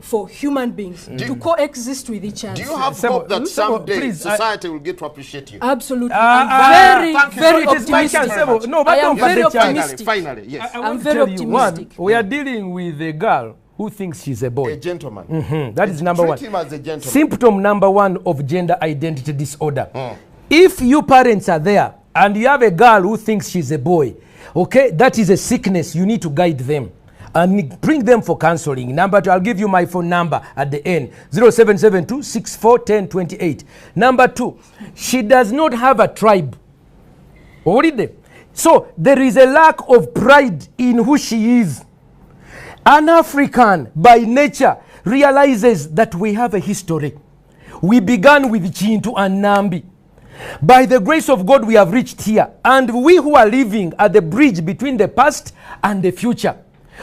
for human beings to coexist with each other. Do you have Sebo, hope that Sebo, someday please, society will get to appreciate you? Absolutely. thank I'm you. very, So very it is my optimistic. chance, Sebo. No, but I am don't very forget chance. optimistic. Finally, yes. I I'm want to very tell you one, optimistic. we are dealing with a girl who thinks she's a A boy. gentleman. That is number Treat one. him as a gentleman. Symptom number one of gender identity disorder. If you parents are there and you have a girl who thinks she's a boy, okay, that is a sickness. You need to guide them and bring them for counseling. Number two, I'll give you my phone number at the end, 0772 641028. Number two, she does not have a tribe. So there is a lack of pride in who she is. An African by nature realizes that we have a history. We began with Chintu and Nambi. By the grace of God, we have reached here. And we who are living at the bridge between the past and the future,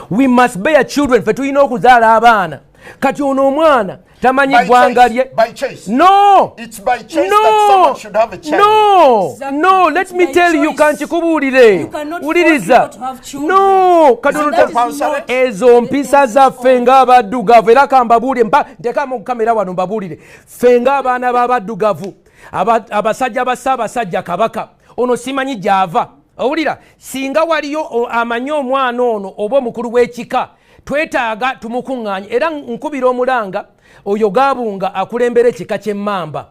we must bear children. Fetuino okuzaala abaana. Kati ono omwana tamanyi gwanga lye. By choice. No. It's by choice that someone should have a child. No. Exactly. No, let It's me by tell you, choice. kankikubuulire. You cannot Wuliriza. force people to have children. No. Kati And ono that ta- is not- ezo mpisa zaffe ng'abaddugavu era kambabuulire ntekamu kamera wano mbabuulire ffe ng'abaana b'abaddugavu abasajja ba Ssaabasajja Kabaka ono simanyi gy'ava owulira singa waliyo amanyi omwana ono oba omukulu w'ekika twetaaga tumukuŋŋaanye era nkubira omulanga oyo Gaabunga akulembera ekika ky'Emmamba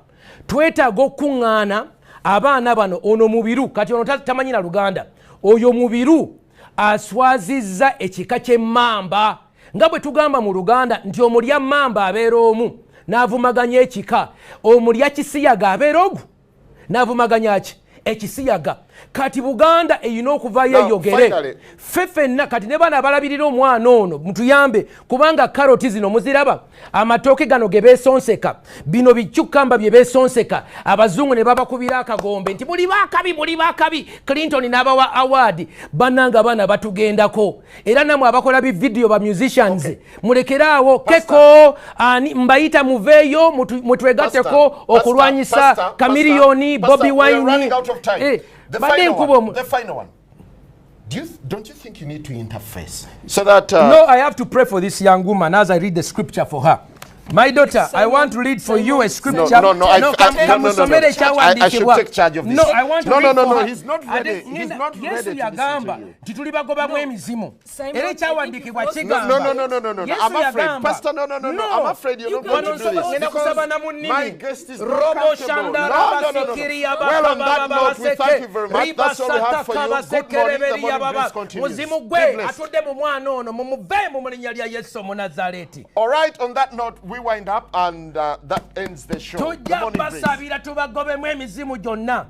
twetaaga okukuŋŋaana abaana bano ono mubiru kati ono tamanyi na Luganda oyo mubiru aswazizza ekika ky'Emmamba nga bwe tugamba mu Luganda nti omulya mmamba abeera omu n'avumaganya ekika omulya kisiyaga abeera ogu n'avumaganya ki ekisiyaga kati Buganda eyina okuvayo eyogere ffenna kati ne bana abalabirira omwana ono mutuyambe kubanga karoti zino muziraba amatooke gano ge beesonseka bino bikyukamba bye beesonseka abazungu ne babakubira akagombe nti buli bakabi Clinton n'abawa award bannanga bana batugendako era namwe abakola bividiyo ba musicians mulekeraawo keko ani mbayita muveeyo mutwegatteko okulwanyisa Chameleone Bobby Wine The final one. Don't you think you need to interface so that? No, I have to pray for this young woman as I read the scripture for her. My daughter, I want to read for you a scripture. No. I should take charge of this. No, I want to read for No. her. He's not ready. He's not ready to listen to you. No. I'm afraid, Pastor. No. I'm afraid you're not going to do this because my guest is not comfortable. No. Well, on that note, we thank you very much. That's all we have for you. Good morning. The morning breeze continues. All right. On that note, we wind up and that ends the show. Tujja basabira tubagobemu emizimu gyonna